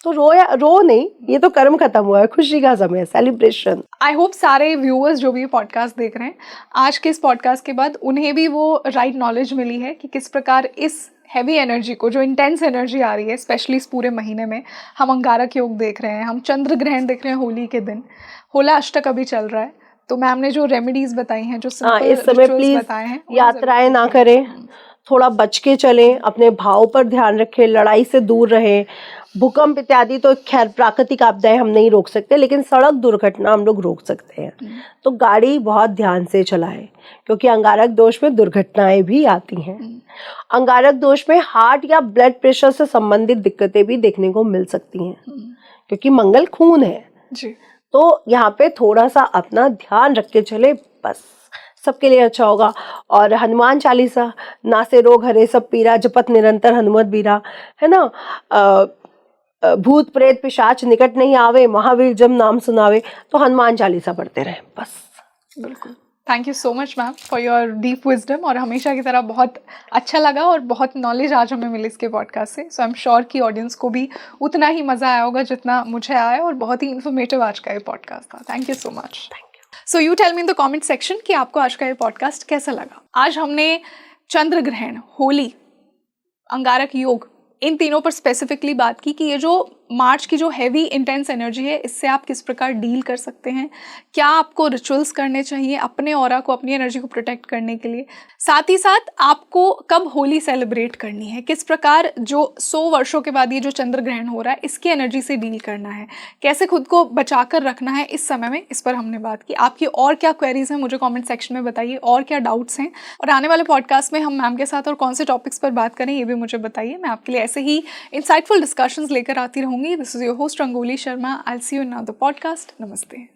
तो रो नहीं, ये तो कर्म खत्म हुआ है, खुशी का समय है, सेलिब्रेशन। आई होप सारे व्यूअर्स जो भी पॉडकास्ट देख रहे हैं, आज के इस पॉडकास्ट के बाद उन्हें भी वो राइट नॉलेज मिली है कि किस प्रकार इस हैवी एनर्जी को, जो इंटेंस एनर्जी आ रही है स्पेशली इस पूरे महीने में, हम अंगारक योग देख रहे हैं, हम चंद्र ग्रहण देख रहे हैं होली के दिन, होला अष्टक अभी चल रहा है। तो मैम ने जो रेमेडीज बताई हैं, जो सिंपल इस समय प्लीज बताए हैं, यात्राएं ना करें, थोड़ा बच के चलें, अपने भाव पर ध्यान रखें, लड़ाई से दूर रहें। भूकंप इत्यादि तो खैर प्राकृतिक आपदाएं हम नहीं रोक सकते, लेकिन सड़क दुर्घटना हम लोग रोक सकते हैं। तो गाड़ी बहुत ध्यान से चलाएं, क्योंकि अंगारक दोष में दुर्घटनाएं भी आती हैं। अंगारक दोष में हार्ट या ब्लड प्रेशर से संबंधित दिक्कतें भी देखने को मिल सकती हैं, क्योंकि मंगल खून है जी। तो यहाँ पे थोड़ा सा अपना ध्यान रख के चले, बस सबके लिए अच्छा होगा। और हनुमान चालीसा, नासे रोग हरे सब पीरा, जपत निरंतर हनुमत बीरा, है ना, भूत प्रेत पिशाच निकट नहीं आवे, महावीर जब नाम सुनावे। तो हनुमान चालीसा पढ़ते रहें बस। बिल्कुल। Thank you so much ma'am for your deep wisdom, और हमेशा की तरह बहुत अच्छा लगा और बहुत नॉलेज आज हमें मिली इसके पॉडकास्ट से। सो आई एम श्योर कि ऑडियंस को भी उतना ही मज़ा आया होगा जितना मुझे आया, और बहुत ही इन्फॉर्मेटिव आज का ये पॉडकास्ट था। Thank you so much. So you tell me in the comment section कि आपको आज का ये पॉडकास्ट कैसा लगा। आज हमने चंद्र ग्रहण, होली, अंगारक योग, इन तीनों पर स्पेसिफिकली बात की कि ये जो मार्च की जो हैवी इंटेंस एनर्जी है, इससे आप किस प्रकार डील कर सकते हैं, क्या आपको रिचुअल्स करने चाहिए अपने ऑरा को, अपनी एनर्जी को प्रोटेक्ट करने के लिए। साथ ही साथ आपको कब होली सेलिब्रेट करनी है, किस प्रकार जो 100 वर्षों के बाद ये जो चंद्र ग्रहण हो रहा है इसकी एनर्जी से डील करना है, कैसे खुद को बचाकर रखना है इस समय में, इस पर हमने बात की। आपकी और क्या क्वेरीज हैं मुझे कॉमेंट सेक्शन में बताइए, और क्या डाउट्स हैं, और आने वाले पॉडकास्ट में हम मैम के साथ और कौन से टॉपिक्स पर बात करें ये भी मुझे बताइए। मैं आपके लिए ऐसे ही इंसाइटफुल डिस्कशंस लेकर आती रहूंगी। This is your host rangoli Sharma. I will see you in another podcast. नमस्ते।